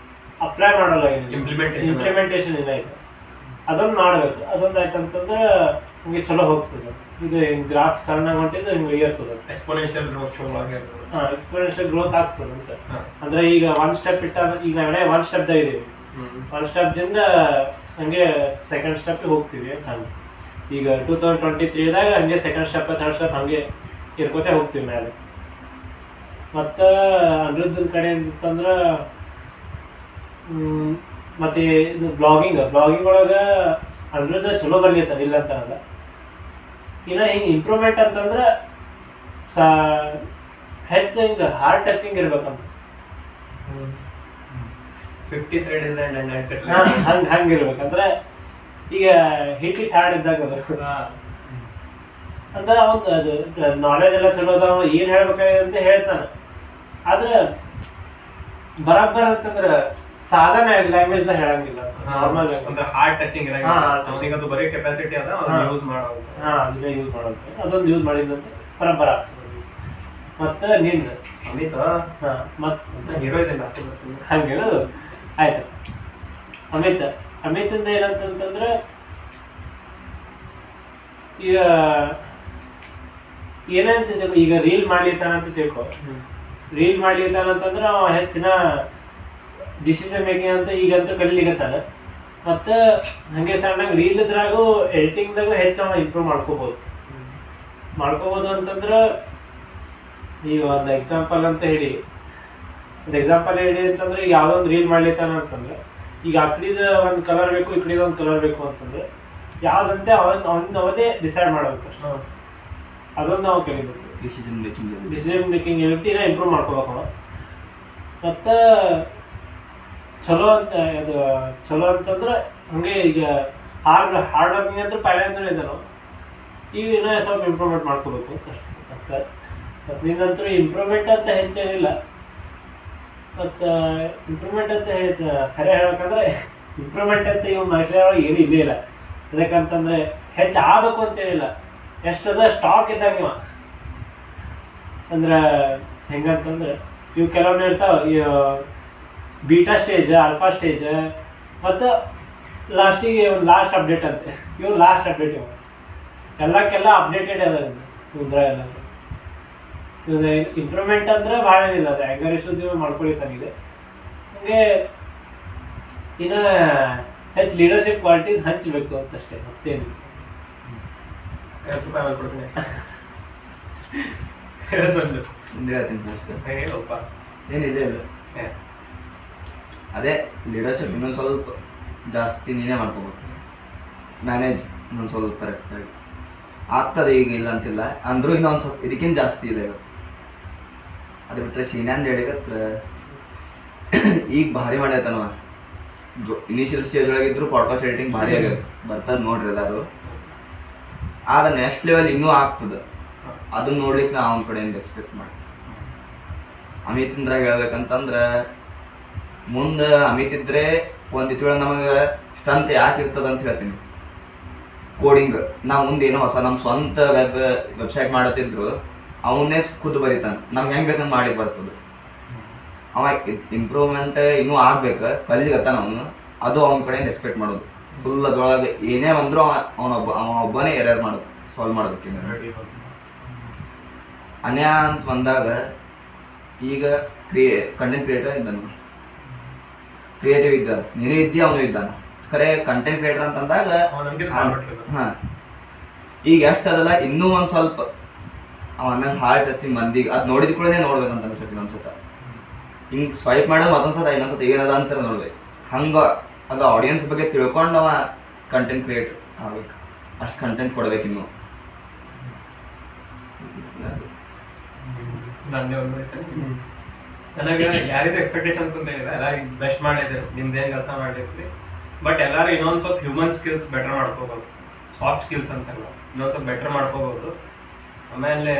[SPEAKER 2] ಅಪ್ಲೈ ಮಾಡಲ್ಲ. ಇಂಪ್ಲಿಮೆಂಟೇಷನ್ ಇಲ್ಲ ಈಗ. ಅದೊಂದು ಮಾಡಬೇಕು. ಅದೊಂದು ಆಯ್ತಂತಂದ್ರೆ ಹಿಂಗೆ ಚಲೋ ಹೋಗ್ತದೆ. ಇದು ಹಿಂಗೆ ಗ್ರಾಫ್ ಸಣ್ಣ ಹೊಂಟಿದ್ದು ಹಿಂಗೆ ಏರ್ತದೆ.
[SPEAKER 1] ಎಕ್ಸ್ಪೋನೆನ್ಷಿಯಲ್ ಗ್ರೋತ್ ಶೋ ಆಗಿರ್ತದೆ.
[SPEAKER 2] ಹಾಂ, ಎಕ್ಸ್ಪೋನೆನ್ಷಿಯಲ್ ಗ್ರೋತ್ ಆಗ್ತದೆ ಅಂತ. ಅಂದರೆ ಈಗ ಒನ್ ಸ್ಟೆಪ್ ಇಟ್ಟ ಈಗ ನಾವೇ ಒನ್ ಸ್ಟೆಪ್ದಾಗ ಇದೀವಿ. ಒನ್ ಸ್ಟೆಪ್ದಿಂದ ಹಂಗೆ ಸೆಕೆಂಡ್ ಸ್ಟೆಪ್ಗೆ ಹೋಗ್ತೀವಿ ಅಂತ ಹಂಗೆ. ಈಗ 2023ದಾಗ ಹಂಗೆ ಸೆಕೆಂಡ್ ಸ್ಟೆಪ್ ಥರ್ಡ್ ಸ್ಟೆಪ್ ಹಂಗೆ ಇರ್ಕೋತೆ ಹೋಗ್ತೀವಿ ಮೇಲೆ. ಮತ್ತು ಅನಿರುದ್ಧನ ಕಡೆ ಅಂತಂದ್ರೆ ಮತ್ತು ಇದು ಬ್ಲಾಗಿಂಗ್ ಒಳಗೆ ಅನಿರುದ್ಧ ಚಲೋ ಬರ್ಲಿತ್ತಾನೆ, ಇಲ್ಲ ಅಂತಾನಲ್ಲ. ಇನ್ನು ಹಿಂಗೆ ಇಂಪ್ರೂವ್ಮೆಂಟ್ ಅಂತಂದ್ರೆ ಹೆಚ್ಚು ಹಿಂಗೆ ಹಾರ್ಟ್ ಟಚಿಂಗ್ ಇರ್ಬೇಕಂತ.
[SPEAKER 1] 53 ಡಿಸೈನ್
[SPEAKER 2] ಹಂಗೆ ಇರ್ಬೇಕಂದ್ರೆ ಈಗ ಹಿಟ್ ಹಾರ್ಡ್ ಇದ್ದಾಗ ಅಂತ ಒಂದು ಅದು ನಾಲೆಜ್ ಎಲ್ಲ ಚಲೋ ಅದ. ಏನು ಹೇಳ್ಬೇಕಂತ ಹೇಳ್ತಾನೆ. ಆದ್ರೆ ಬರಬ್ಬರ ಅಂತಂದ್ರೆ ಸಾಧಾರಣ ಲ್ಯಾಂಗ್ವೇಜ್ದಾಗ ಹೇಳಂಗಿಲ್ಲ. ನಾರ್ಮಲ್
[SPEAKER 1] ಅಂದ್ರೆ ಹಾರ್ಟ್ ಟಚಿಂಗ್ ಅವನಿಗೆ ಅದು ಬರೀ ಕೆಪಾಸಿಟಿ ಅದ, ಅದನ್ನ ಯೂಸ್ ಮಾಡೋದು.
[SPEAKER 2] ಅದನ್ನ ಯೂಸ್ ಮಾಡೋದು. ಅದೊಂದು ಯೂಸ್ ಮಾಡಿದಂತೆ ಬರಬ್ಬರ ಆಗ್ತದೆ. ಮತ್ತು ನಿಂದ
[SPEAKER 1] ಅಮಿತ್
[SPEAKER 2] ಮತ್ತು
[SPEAKER 1] ಹೀರೋ ಇದೆಲ್ಲ
[SPEAKER 2] ಹಂಗೇನದು ಆಯ್ತು. ಅಮಿತಿಂದ ಏನಂತಂದ್ರೆ ಈಗ ಏನಂತ ಈಗ ರೀಲ್ ಮಾಡ್ಲಿತ್ತಾನಂತ ತಿಳ್ಕೊ. ರೀಲ್ ಮಾಡ್ಲಿತ್ತಾನಂತಂದ್ರೆ ಅವ ಹೆಚ್ಚಿನ ಡಿಸಿಷನ್ ಮೇಕಿಂಗ್ ಅಂತ ಈಗಂತೂ ಕಲೀಲಿಕತ್ತಾನ. ಮತ್ತು ಹಾಗೆ ಸಣ್ಣಗೆ ರೀಲ್ ಇದ್ರಾಗೂ ಎಡಿಟಿಂಗ್ದಾಗೂ ಹೆಚ್ಚು ಅವ ಇಂಪ್ರೂವ್ ಮಾಡ್ಕೋಬೋದು ಅಂತಂದ್ರೆ ಈಗ ಒಂದು ಎಕ್ಸಾಂಪಲ್ ಹೇಳಿ ಅಂತಂದ್ರೆ ಈಗ ಯಾವುದೋ ಒಂದು ರೀಲ್ ಮಾಡ್ಲಿತ್ತಾನ ಅಂತಂದ್ರೆ ಈಗ ಆ ಕಡೆದ ಒಂದು ಕಲರ್ ಬೇಕು, ಈ ಕಡೆದ ಒಂದು ಕಲರ್ ಬೇಕು ಅಂತಂದ್ರೆ ಯಾವುದಂತೆ ಅವನೇ ಡಿಸೈಡ್ ಮಾಡಬೇಕು. ಅದೊಂದು ನಾವು ಕಲಿಬೇಕು. ಡಿಸಿಷನ್ ಮೇಕಿಂಗ್ ಎಬಿಲಿಟಿನ ಇಂಪ್ರೂವ್ ಮಾಡ್ಕೋಬೇಕು. ಮತ್ತು ಚಲೋ ಅಂತಂದ್ರೆ ಹಂಗೆ ಈಗ ಹಾರ್ಡ್ ವರ್ಕಿಂಗ್ ಅಂತ ಪೈಲಿಂದಲೇ ಇದೆ. ನಾವು ಈಗ ಇನ್ನೂ ಸ್ವಲ್ಪ ಇಂಪ್ರೂವ್ಮೆಂಟ್ ಮಾಡ್ಕೋಬೇಕು ಅಂತ ಅಷ್ಟೇ. ಮತ್ತು ನಿನ್ನಂತೂ ಇಂಪ್ರೂವ್ಮೆಂಟ್ ಅಂತ ಹೆಚ್ಚೇನಿಲ್ಲ. ಮತ್ತು ಇಂಪ್ರೂವ್ಮೆಂಟ್ ಅಂತ ಖರೆ ಹೇಳ್ಬೇಕಂದ್ರೆ ಇಂಪ್ರೂವ್ಮೆಂಟ್ ಅಂತ ಇವ್ ಮನುಷ್ಯ ಏನೂ ಇಲ್ಲೇ ಇಲ್ಲ. ಯಾಕಂತಂದರೆ ಹೆಚ್ಚು ಆಗಬೇಕು ಅಂತೇನಿಲ್ಲ. ಎಷ್ಟದ ಸ್ಟಾಕ್ ಇದ್ದಾಗ ಇವ ಅಂದ್ರೆ ಹೆಂಗಂತಂದ್ರೆ ಇವು ಕೆಲವೊಂದು ಇರ್ತಾವೆ, ಬೀಟಾ ಸ್ಟೇಜ್, ಆಲ್ಫಾ ಸ್ಟೇಜ್, ಮತ್ತು ಲಾಸ್ಟಿಗೆ ಒಂದು ಲಾಸ್ಟ್ ಅಪ್ಡೇಟ್ ಅಂತೆ. ಇವ್ರು ಲಾಸ್ಟ್ ಅಪ್ಡೇಟ್ ಎಲ್ಲಕ್ಕೆಲ್ಲ ಅಪ್ಡೇಟೆಡ್ ಅದ ಇದ್ರಾಗೆಲ್ಲ. ಇಂಪ್ರೂವ್ಮೆಂಟ್ ಅಂದ್ರೆ ಭಾಳ ಏನಿಲ್ಲ. ಅದು ಆ್ಯಂಗರ್ ಇಶ್ಯೂಸ್ ಇವಾಗ ಮಾಡ್ಕೊಳಿತಾನಿದೆ. ಹಂಗೆ ಇನ್ನು ಹೆಚ್ಚು ಲೀಡರ್ಶಿಪ್ ಕ್ವಾಲಿಟೀಸ್ ಹಂಚಬೇಕು ಅಂತಷ್ಟೇ, ಮತ್ತೇನಿಲ್ಲ.
[SPEAKER 3] ಏನಿದೆ ಇಲ್ಲ. ಅದೇ ಲೀಡರ್ಶಿಪ್ ಇನ್ನೂ ಸ್ವಲ್ಪ ಜಾಸ್ತಿ ನೀನೇ ಮಾಡ್ಕೋಬೇಕು. ಮ್ಯಾನೇಜ್ ಇನ್ನೊಂದು ಸ್ವಲ್ಪ ಕರೆಕ್ಟಾಗಿ ಆಗ್ತದೆ, ಈಗ ಇಲ್ಲ ಅಂತಿಲ್ಲ ಅಂದರೂ ಇನ್ನೊಂದು ಸ್ವಲ್ಪ ಇದಕ್ಕಿಂತ ಜಾಸ್ತಿ ಇದೆ ಇವತ್ತು. ಅದು ಬಿಟ್ಟರೆ ಶೀನ್ಯಾಂದು ಹೇಳಿಗತ್ತೆ ಈಗ ಭಾರಿ ಮಾಡ್ಯತನವ. ಇನಿಷಿಯಲ್ ಸ್ಟೇಜ್ ಒಳಗಿದ್ರು ಪಾಡ್ಕಾಸ್ಟ್ ಎಡಿಟಿಂಗ್ ಭಾರಿ ಆಗ್ಯದ, ಬರ್ತಾರೆ ನೋಡ್ರಿ ಎಲ್ಲರೂ. ಆದ್ರೆ ನೆಕ್ಸ್ಟ್ ಲೆವೆಲ್ ಇನ್ನೂ ಆಗ್ತದೆ, ಅದನ್ನ ನೋಡ್ಲಿಕ್ಕೆ ನಾ ಅವನ ಕಡೆಯಿಂದ ಎಕ್ಸ್ಪೆಕ್ಟ್ ಮಾಡಿ. ಅಮಿತ್ ಇಂದ್ರಾಗ ಹೇಳ್ಬೇಕಂತಂದ್ರೆ ಮುಂದೆ ಅಮಿತ್ ಇದ್ರೆ ಒಂದಿತ್ತು ವೇಳೆ ನಮಗೆ ಸ್ಟ್ರೆಂತ್ ಯಾಕೆ ಇರ್ತದೆ ಅಂತ ಹೇಳ್ತೀನಿ. ಕೋಡಿಂಗ್ ನಾವು ಮುಂದೆ ಏನೋ ಹೊಸ ನಮ್ಮ ಸ್ವಂತ ವೆಬ್ಸೈಟ್ ಮಾಡತ್ತಿದ್ರು ಅವನ್ನೇ ಖುದ್ದು ಬರೀತಾನೆ, ನಮ್ಗೆ ಹೆಂಗೆ ಬೇಕಂತ ಮಾಡಿ ಬರ್ತದೆ. ಅವ ಇಂಪ್ರೂವ್ಮೆಂಟ್ ಇನ್ನೂ ಆಗ್ಬೇಕು, ಕಲಿಗತ್ತಾನ ಅವನು, ಅದು ಅವನ ಕಡೆಯಿಂದ ಎಕ್ಸ್ಪೆಕ್ಟ್ ಮಾಡೋದು. ಫುಲ್ ಅದ್ರೊಳಗೆ ಏನೇ ಬಂದರೂ ಅವ ಒಬ್ಬನೇ ಎರರ್ ಮಾಡೋದು, ಸಾಲ್ವ್ ಮಾಡ್ಬೇಕು. ಅನ್ಯ ಅಂತ ಬಂದಾಗ ಈಗ ಕಂಟೆಂಟ್ ಕ್ರಿಯೇಟರ್ ಇದ್ದಾನೆ, ಕ್ರಿಯೇಟಿವ್ ಇದ್ದಾನೆ, ನೀನು ಇದ್ದಿ ಅವನು ಇದ್ದಾನೆ. ಖರೆ ಕಂಟೆಂಟ್ ಕ್ರಿಯೇಟರ್ ಅಂತಂದಾಗ ಹಾಂ ಈಗ ಎಷ್ಟು ಅದಲ್ಲ ಇನ್ನೂ ಒಂದು ಸ್ವಲ್ಪ ಅವ ನಂಗೆ ಹಾರ್ಟ್ ಟಚಿಂಗ್ ಮಂದಿಗೆ ಅದು ನೋಡಿದ ಕೂಡ ನೋಡ್ಬೇಕಂತ ಅನ್ಸಕ್ಕೆ ಇನ್ನೊಂದ್ಸತ ಹಿಂಗೆ ಸ್ವೈಪ್ ಮಾಡೋದು ಮತ್ತೊಂದ್ಸತ ಇನ್ನೊಂದ್ಸತ ಏನದ ಅಂತ ನೋಡ್ಬೇಕು. ಹಂಗೆ ಅದು ಆಡಿಯನ್ಸ್ ಬಗ್ಗೆ ತಿಳ್ಕೊಂಡು ಅವ ಕಂಟೆಂಟ್ ಕ್ರಿಯೇಟರ್ ಆಗ್ಬೇಕು, ಅಷ್ಟು ಕಂಟೆಂಟ್ ಕೊಡ್ಬೇಕು ಇನ್ನೂ.
[SPEAKER 1] ನಂದೇ ಒಂದು ನನಗೆ ಯಾರಿಗೂ ಎಕ್ಸ್ಪೆಕ್ಟೇಷನ್ಸ್ ಅಂತ ಹೇಳಿದ್ರೆ ಎಲ್ಲ ಬೆಸ್ಟ್ ಮಾಡಿದ್ರು, ನಿಮ್ದೇನು ಕೆಲಸ ಮಾಡಿರ್ತೀವಿ. ಬಟ್ ಎಲ್ಲರೂ ಇನ್ನೊಂದು ಸ್ವಲ್ಪ ಹ್ಯೂಮನ್ ಸ್ಕಿಲ್ಸ್ ಬೆಟರ್ ಮಾಡ್ಕೋಬೋದು, ಸಾಫ್ಟ್ ಸ್ಕಿಲ್ಸ್ ಅಂತೆಲ್ಲ ಇನ್ನೊಂದು ಸ್ವಲ್ಪ ಬೆಟರ್ ಮಾಡ್ಕೋಬೋದು. ಆಮೇಲೆ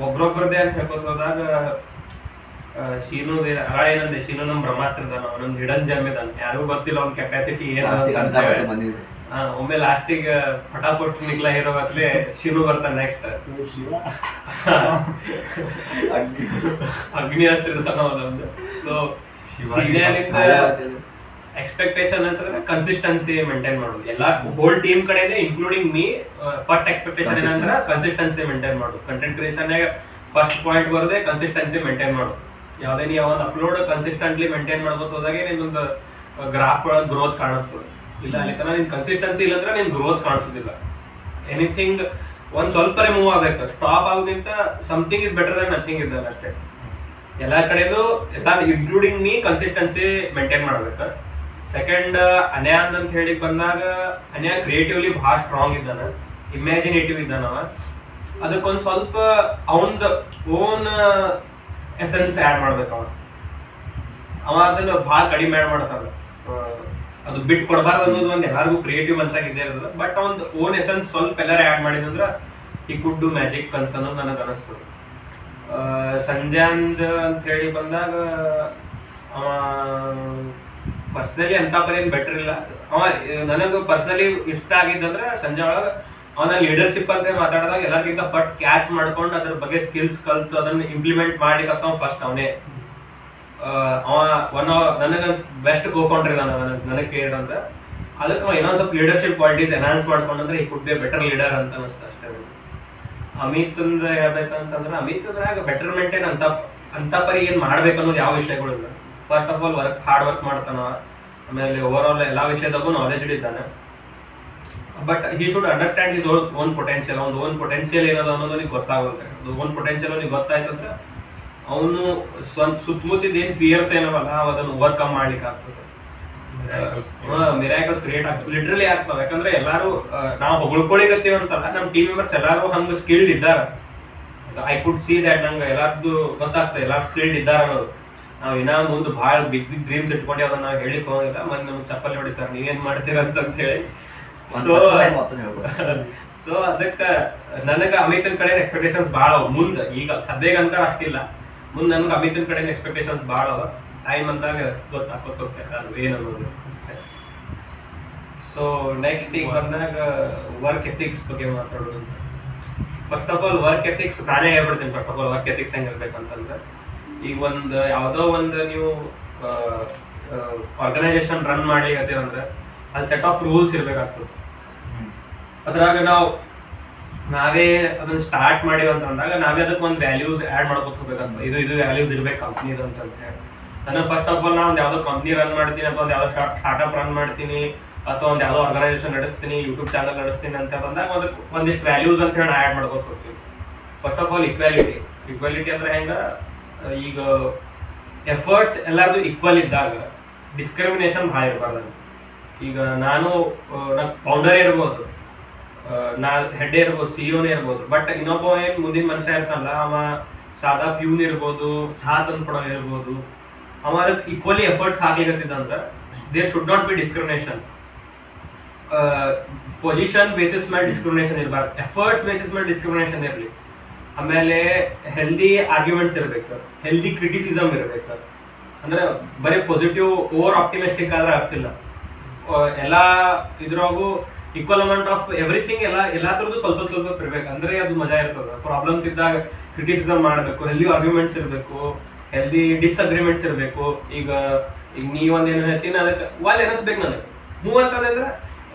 [SPEAKER 1] ಒಬ್ರೊಬ್ರದ್ದೇ ಅಂತ ಹೇಳ್ಕೊತ ಹೋದಾಗ ಶೀನು ಏನಂದ್ರೆ ಶೀನು ನಮ್ಮ ಬ್ರಹ್ಮಾಸ್ತ್ರದಾನ, ಅವನೊಂದು ಹಿಡನ್ ಜಮ್ ಇದಾನೆ, ಯಾರಿಗೂ ಗೊತ್ತಿಲ್ಲ ಅವ್ನ ಕೆಪಾಸಿಟಿ ಏನು. ಒಮ್ಮೆ ಲಾಸ್ಟಿಗೆ ಪಟಾಪಟ್ ನಿಗ್ಲ ಹೀರೋ ಹತ್ಲೆ ಶಿನು ಬರ್ತಾನೆ ನೆಕ್ಸ್ಟ್ ಅಗ್ನಿ ಅಸ್ತ್ರ ಅವನೊಂದು. ಸೊ ಶಿವನಿಂದ ಎಕ್ಸ್ಪೆಕ್ಟೇಷನ್ ಅಂತಂದ್ರೆ ಕನ್ಸಿಸ್ಟೆನ್ಸಿ ಮೇಂಟೈನ್ ಮಾಡೋದು ಎಲ್ಲ ಹೋಲ್ ಟೀಮ್ ಕಡೆಯಿಂದ ಇನ್ಕ್ಲೂಡಿಂಗ್ ಮೀ. ಫಸ್ಟ್ ಎಕ್ಸ್ಪೆಕ್ಟೇಷನ್ ಏನಂದ್ರೆ ಕನ್ಸಿಸ್ಟೆನ್ಸಿ ಮೇಂಟೈನ್ ಮಾಡೋದು. ಕಂಟೆಂಟ್ ಕ್ರಿಯೇಷನ್ ಫಸ್ಟ್ ಪಾಯಿಂಟ್ ಬರೋದೇ ಕನ್ಸಿಸ್ಟೆನ್ಸಿ ಮೇಂಟೈನ್ ಮಾಡೋದು. ಯಾವುದೇ ನೀವು ಒಂದು ಅಪ್ಲೋಡ್ ಕನ್ಸಿಸ್ಟೆಂಟ್ಲಿ ಮೇಂಟೈನ್ ಮಾಡ್ಬೋದು ಹೋದಾಗೆ ನಿಮ್ದೊಂದು ಗ್ರಾಫ್ ಒಳಗೆ ಗ್ರೋತ್ ಕಾಣಿಸ್ತದೆ. ಇಲ್ಲ ಅಲ್ಲಿ ತನಕ ನಿನ್ ಕನ್ಸಿಸ್ಟೆನ್ಸಿ ಇಲ್ಲಂದ್ರೆ ನಿನ್ ಗ್ರೋತ್ ಕಾಣಿಸೋದಿಲ್ಲ. ಎನಿಥಿಂಗ್ ಒಂದ್ ಸ್ವಲ್ಪ ಮೂವ್ ಆಗ್ಬೇಕು, ಸ್ಟಾಪ್ ಆಗೋದ್ಕಿಂತ something is better than nothing ಇದ್ದಾಗ ಅಷ್ಟೇ. ಎಲ್ಲಾ ಕಡೆನೂ ಎಲ್ಲ ಇನ್ಕ್ಲೂಡಿಂಗ್ ಮೀ ಕನ್ಸಿಸ್ಟೆನ್ಸಿ ಮೇಂಟೈನ್ ಮಾಡ್ಬೇಕು. ಸೆಕೆಂಡ್ ಅನ್ಯಾನ್ ಅಂತ ಹೇಳಿ ಬಂದಾಗ ಅನ್ಯಾ ಕ್ರಿಯೇಟಿವ್ಲಿ ಭಾಳ ಸ್ಟ್ರಾಂಗ್ ಇದ್ದಾನ, ಇಮ್ಯಾಜಿನೇಟಿವ್ ಇದ್ದಾನವ. ಅದಕ್ಕೊಂದು ಸ್ವಲ್ಪ ಅವನದು ಓನ್ ಎಸೆನ್ಸ್ ಆ್ಯಡ್ ಮಾಡ್ಬೇಕು. ಅವ ಅದನ್ನು ಭಾಳ ಕಡಿಮೆ ಆ್ಯಡ್ ಮಾಡ್ತಾನ, ಅದು ಬಿಟ್ಟು ಕೊಡಬಾರ್ದು ಅನ್ನೋದು ಒಂದು ಎಲ್ಲರಿಗೂ ಕ್ರಿಯೇಟಿವ್ ಮನ್ಸಾಗ ಇದ್ದೇ ಇರೋದು. ಬಟ್ ಅವ್ನ ಓನ್ ಎಸೆನ್ಸ್ ಸ್ವಲ್ಪ ಎಲ್ಲರೂ ಆ್ಯಡ್ ಮಾಡಿದಂದ್ರೆ ಈ ಕುಡ್ ಡು ಮ್ಯಾಜಿಕ್ ಅಂತ ನನಗೆ ಅನಿಸ್ತದೆ. ಸಂಜಾಂದ್ ಅಂತ ಹೇಳಿ ಬಂದಾಗ ಅವ ಪರ್ಸ್ನಲಿ ಅಂತ ಪರೇನು ಬೆಟರ್ ಇಲ್ಲ. ಅವ ನನಗೆ ಪರ್ಸ್ನಲಿ ಇಷ್ಟ ಆಗಿದ್ದಂದ್ರೆ ಸಂಜೆ ಒಳಗೆ ಅವನ ಲೀಡರ್ಶಿಪ್ ಅಂತ ಮಾತಾಡಿದಾಗ ಎಲ್ಲರಿಗಿಂತ ಫಸ್ಟ್ ಕ್ಯಾಚ್ ಮಾಡ್ಕೊಂಡು ಅದ್ರ ಬಗ್ಗೆ ಸ್ಕಿಲ್ಸ್ ಕಲ್ತು ಅದನ್ನ ಇಂಪ್ಲಿಮೆಂಟ್ ಮಾಡ್ಲಿಕ್ಕೆ ಫಸ್ಟ್ ಅವನೇ. ಅವ ನನಗೆ ಬೆಸ್ಟ್ ಕೋ-ಫೌಂಡರ್ ಇದ್ದಾನ ನನಗೆ ಕೇಳಿದ್ರೆ ಅಂತ. ಅದಕ್ಕೆ ಇನ್ನೊಂದು ಸ್ವಲ್ಪ ಲೀಡರ್ಶಿಪ್ ಕ್ವಾಲಿಟೀಸ್ ಎನ್ಹಾನ್ಸ್ ಮಾಡ್ಕೊಂಡ್ರೆ ಈ ಕುಡ್ ಬಿ ಬೆಟರ್ ಲೀಡರ್ ಅಂತ ಅನಿಸ್ತು ಅಷ್ಟೇ. ಅಮಿತ್ ಅಂದ್ರೆ ಹೇಳ್ಬೇಕಂತಂದ್ರೆ ಅಮಿತ್ ಅದ್ರಾಗ ಬೆಟರ್ ಮೇಂಟೈನ್ ಅಂತ ಪರಿ ಏನು ಮಾಡ್ಬೇಕು ಅನ್ನೋದು ಯಾವ ವಿಷಯಗಳಿಲ್ಲ. First of all hard work ಮಾಡ್ತಾನ, ಆಮೇಲೆ ಓವರ್ ಆಲ್ ಎಲ್ಲ ವಿಷಯದಾಗೂ ನಾಲೆಜ್ ಇದ್ದಾನೆ. But he should understand his own potential. ಅವ್ನ ಓನ್ ಪೊಟೆನ್ಷಿಯಲ್ ಏನದ ಅನ್ನೋದು ಅವ್ನಿಗೆ ಗೊತ್ತಾಗುತ್ತೆ. ಓನ್ ಪೊಟೆನ್ಷಿಯಲ್ ಅವ್ನಿಗೆ ಗೊತ್ತಾಯ್ತಂದ್ರೆ ಅವನು ಸುತ್ತಮುತ್ತಿದ ಏನು ಫಿಯರ್ಸ್ ಏನವಲ್ಲ ಅದನ್ನು ಓವರ್ಕಮ್ ಮಾಡ್ಲಿಕ್ಕೆ ಆಗ್ತದೆ. ಮಿರಾಕಲ್ಸ್ ಕ್ರಿಯೇಟ್ ಆಗ್ತದೆ, ಲಿಟ್ರಲಿ ಆಗ್ತಾವೆ. ಯಾಕಂದ್ರೆ ಎಲ್ಲಾರು ನಾವು ಹೊಗಳ್ಕೊಳಿಗತ್ತೀವಿ ಅಂತಲ್ಲ, ನಮ್ಮ ಟೀಮ್ ಮೆಂಬರ್ಸ್ ಎಲ್ಲಾರು ಹಂಗೆ ಸ್ಕಿಲ್ಡ್ ಇದ್ದಾರ. ಐ ಕುಡ್ ಸಿ ದ್ಯಾಟ್ ನಂಗೆ ಎಲ್ಲಾರ್ದು ಗೊತ್ತಾಗ್ತದೆ, ಎಲ್ಲಾರು ಸ್ಕಿಲ್ಡ್ ಇದ್ದಾರ ಅನ್ನೋದು. ನಾವು ಇನ್ನೂ ಮುಂದೆ ಭಾಳ ಬಿಗ್ ಬಿಗ್ ಡ್ರೀಮ್ಸ್ ಇಟ್ಕೊಂಡು ಅದನ್ನ ನಾವು ಹೇಳಿಕ್ ಹೋಗಿಲ್ಲ. ಮತ್ತೆ ನಮ್ಗೆ ಚಪ್ಪಲಿ ಹೊಡಿತಾರೆ ನೀವೇನ್ ಮಾಡ್ತೀರ ಅಂತ ಹೇಳಿ. ಸೊ ಅದಕ್ಕೆ ನನಗೆ ಅಮಿತನ್ ಕಡೆ ಎಕ್ಸ್ಪೆಕ್ಟೇಷನ್ಸ್ ಭಾಳ ಅವ ಮುಂದೆ. ಈಗ ಸದ್ಯಗಂತ ಅಷ್ಟಿಲ್ಲ, ಮುಂದೆ ನನಗೆ ಅಮಿತನ್ ಕಡೆ ಎಕ್ಸ್ಪೆಕ್ಟೇಷನ್ಸ್ ಭಾಳ ಅವ. ಟೈಮ್ ಅಂದಾಗ ಗೊತ್ತಾಕೋತ ಹೋಗ್ತೈತೆ ಅದು ಏನನ್ನೋದು. ಸೊ ನೆಕ್ಸ್ಟ್ ಈಗ ಬಂದಾಗ ವರ್ಕ್ ಎಥಿಕ್ಸ್ ಬಗ್ಗೆ ಮಾತಾಡೋದು ಅಂತ. First of all work ethics ನಾನೇ ಹೇಳ್ಬಿಡ್ತೀನಿ. First of all work ethics ಹೆಂಗಿರ್ಬೇಕಂತಂದ್ರೆ, ಈಗ ಒಂದು ಯಾವುದೋ ಒಂದು ನೀವು ಆರ್ಗನೈಸೇಷನ್ ರನ್ ಮಾಡಿ ಅಂದ್ರೆ ಅಲ್ಲಿ ಸೆಟ್ ಆಫ್ ರೂಲ್ಸ್ ಇರ್ಬೇಕಾಗ್ತದೆ. ಅದ್ರಾಗ ನಾವೇ ಅದನ್ನ ಸ್ಟಾರ್ಟ್ ಮಾಡಿವಿ ಅಂತಂದಾಗ ನಾವೇ ಅದಕ್ಕೆ ಒಂದು ವ್ಯಾಲ್ಯೂಸ್ ಆ್ಯಡ್ ಮಾಡ್ಕೊತ ಹೋಗ್ಬೇಕಂತ. ಇದು ವ್ಯಾಲ್ಯೂಸ್ ಇರ್ಬೇಕು ಕಂಪ್ನಿದು ಅಂತ ಹೇಳಿ. ನನಗೆ ಫಸ್ಟ್ ಆಫ್ ಆಲ್ ನಾ ಒಂದು ಯಾವುದೋ ಕಂಪ್ನಿ ರನ್ ಮಾಡ್ತೀನಿ ಅಥವಾ ಒಂದು ಯಾವುದೋ ಸ್ಟಾರ್ಟ್ಅಪ್ ರನ್ ಮಾಡ್ತೀನಿ ಅಥವಾ ಒಂದು ಯಾವುದೋ ಆರ್ಗನೈಸೇಷನ್ ನಡೆಸ್ತೀನಿ, ಯೂಟ್ಯೂಬ್ ಚಾನಲ್ ನಡೆಸ್ತೀನಿ ಅಂತ ಬಂದಾಗ ಅದಕ್ಕೆ ಒಂದಿಷ್ಟು ವ್ಯಾಲ್ಯೂಸ್ ಅಂತ ಹೇಳಿ ಆ್ಯಡ್ ಮಾಡ್ಕೊತ ಹೋಗ್ತೀವಿ. ಫಸ್ಟ್ ಆಫ್ ಆಲ್ ಈಕ್ವಾಲಿಟಿ ಅಂದ್ರೆ ಹೆಂಗೆ, ಈಗ ಎಫರ್ಟ್ಸ್ ಎಲ್ಲರದು ಈಕ್ವಲ್ ಇದ್ದಾಗ ಡಿಸ್ಕ್ರಿಮಿನೇಷನ್ ಭಾಳ ಇರಬಾರ್ದು. ಈಗ ನಾನು ಫೌಂಡರೇ ಇರ್ಬೋದು, ನಾ ಹೆಡ್ ಇರ್ಬೋದು, ಸಿಇಒನೇ ಇರ್ಬೋದು, ಬಟ್ ಇನ್ನೊಬ್ಬ ಏನ್ ಮುಂದಿನ ಮನುಷ್ಯ ಇರ್ತಾನಲ್ಲ, ಅವ ಸಾದಾ ಪ್ಯೂನ್ ಇರ್ಬೋದು, ಚಹಾ ತಂದ್ಕೊಡೋ ಇರ್ಬೋದು, ಅವ ಅದಕ್ಕೆ ಈಕ್ವಲಿ ಎಫರ್ಟ್ಸ್ ಹಾಕ್ಲಿಕತ್ತಿದ್ದಂದ್ರೆ there should not be discrimination. Position basis ಮೇಲೆ ಡಿಸ್ಕ್ರಿಮಿನೇಷನ್ ಇರಬಾರ್ದು, ಎಫರ್ಟ್ಸ್ ಬೇಸಿಸ್ ಮೇಲೆ ಡಿಸ್ಕ್ರಿಮಿನೇಷನ್ ಇರಲಿ. ಆಮೇಲೆ ಹೆಲ್ದಿ ಆರ್ಗ್ಯುಮೆಂಟ್ಸ್ ಇರ್ಬೇಕು, ಹೆಲ್ದಿ ಕ್ರಿಟಿಸಿಸಮ್ ಇರ್ಬೇಕು. ಅಂದ್ರೆ ಬರೀ ಪಾಸಿಟಿವ್ ಓವರ್ ಆಪ್ಟಿಮಿಸ್ಟಿಕ್ ಆದ್ರೆ ಆಗ್ತಿಲ್ಲ. ಎಲ್ಲ ಇದ್ರಾಗೂ ಈಕ್ವಲ್ ಅಮೌಂಟ್ ಆಫ್ ಎವ್ರಿಥಿಂಗ್, ಎಲ್ಲಾ ತರದ್ದು ಸ್ವಲ್ಪ ಸ್ವಲ್ಪ ಇರ್ಬೇಕು, ಅಂದ್ರೆ ಅದು ಮಜಾ ಇರ್ತದೆ. ಪ್ರಾಬ್ಲಮ್ಸ್ ಇದ್ದಾಗ ಕ್ರಿಟಿಸಿಸಮ್ ಮಾಡಬೇಕು, ಹೆಲ್ದಿ ಆರ್ಗ್ಯುಮೆಂಟ್ಸ್ ಇರಬೇಕು, ಹೆಲ್ದಿ ಡಿಸ್ಅಗ್ರಿಮೆಂಟ್ಸ್ ಇರಬೇಕು. ಈಗ ನೀ ಒಂದೇನು ಹೇಳ್ತೀನಿ ಅದಕ್ಕೆ ವಾಲ್ ಎನಿಸ್ಬೇಕು ನನಗೆ ಹ್ಞೂ ಅಂತಂದ್ರೆ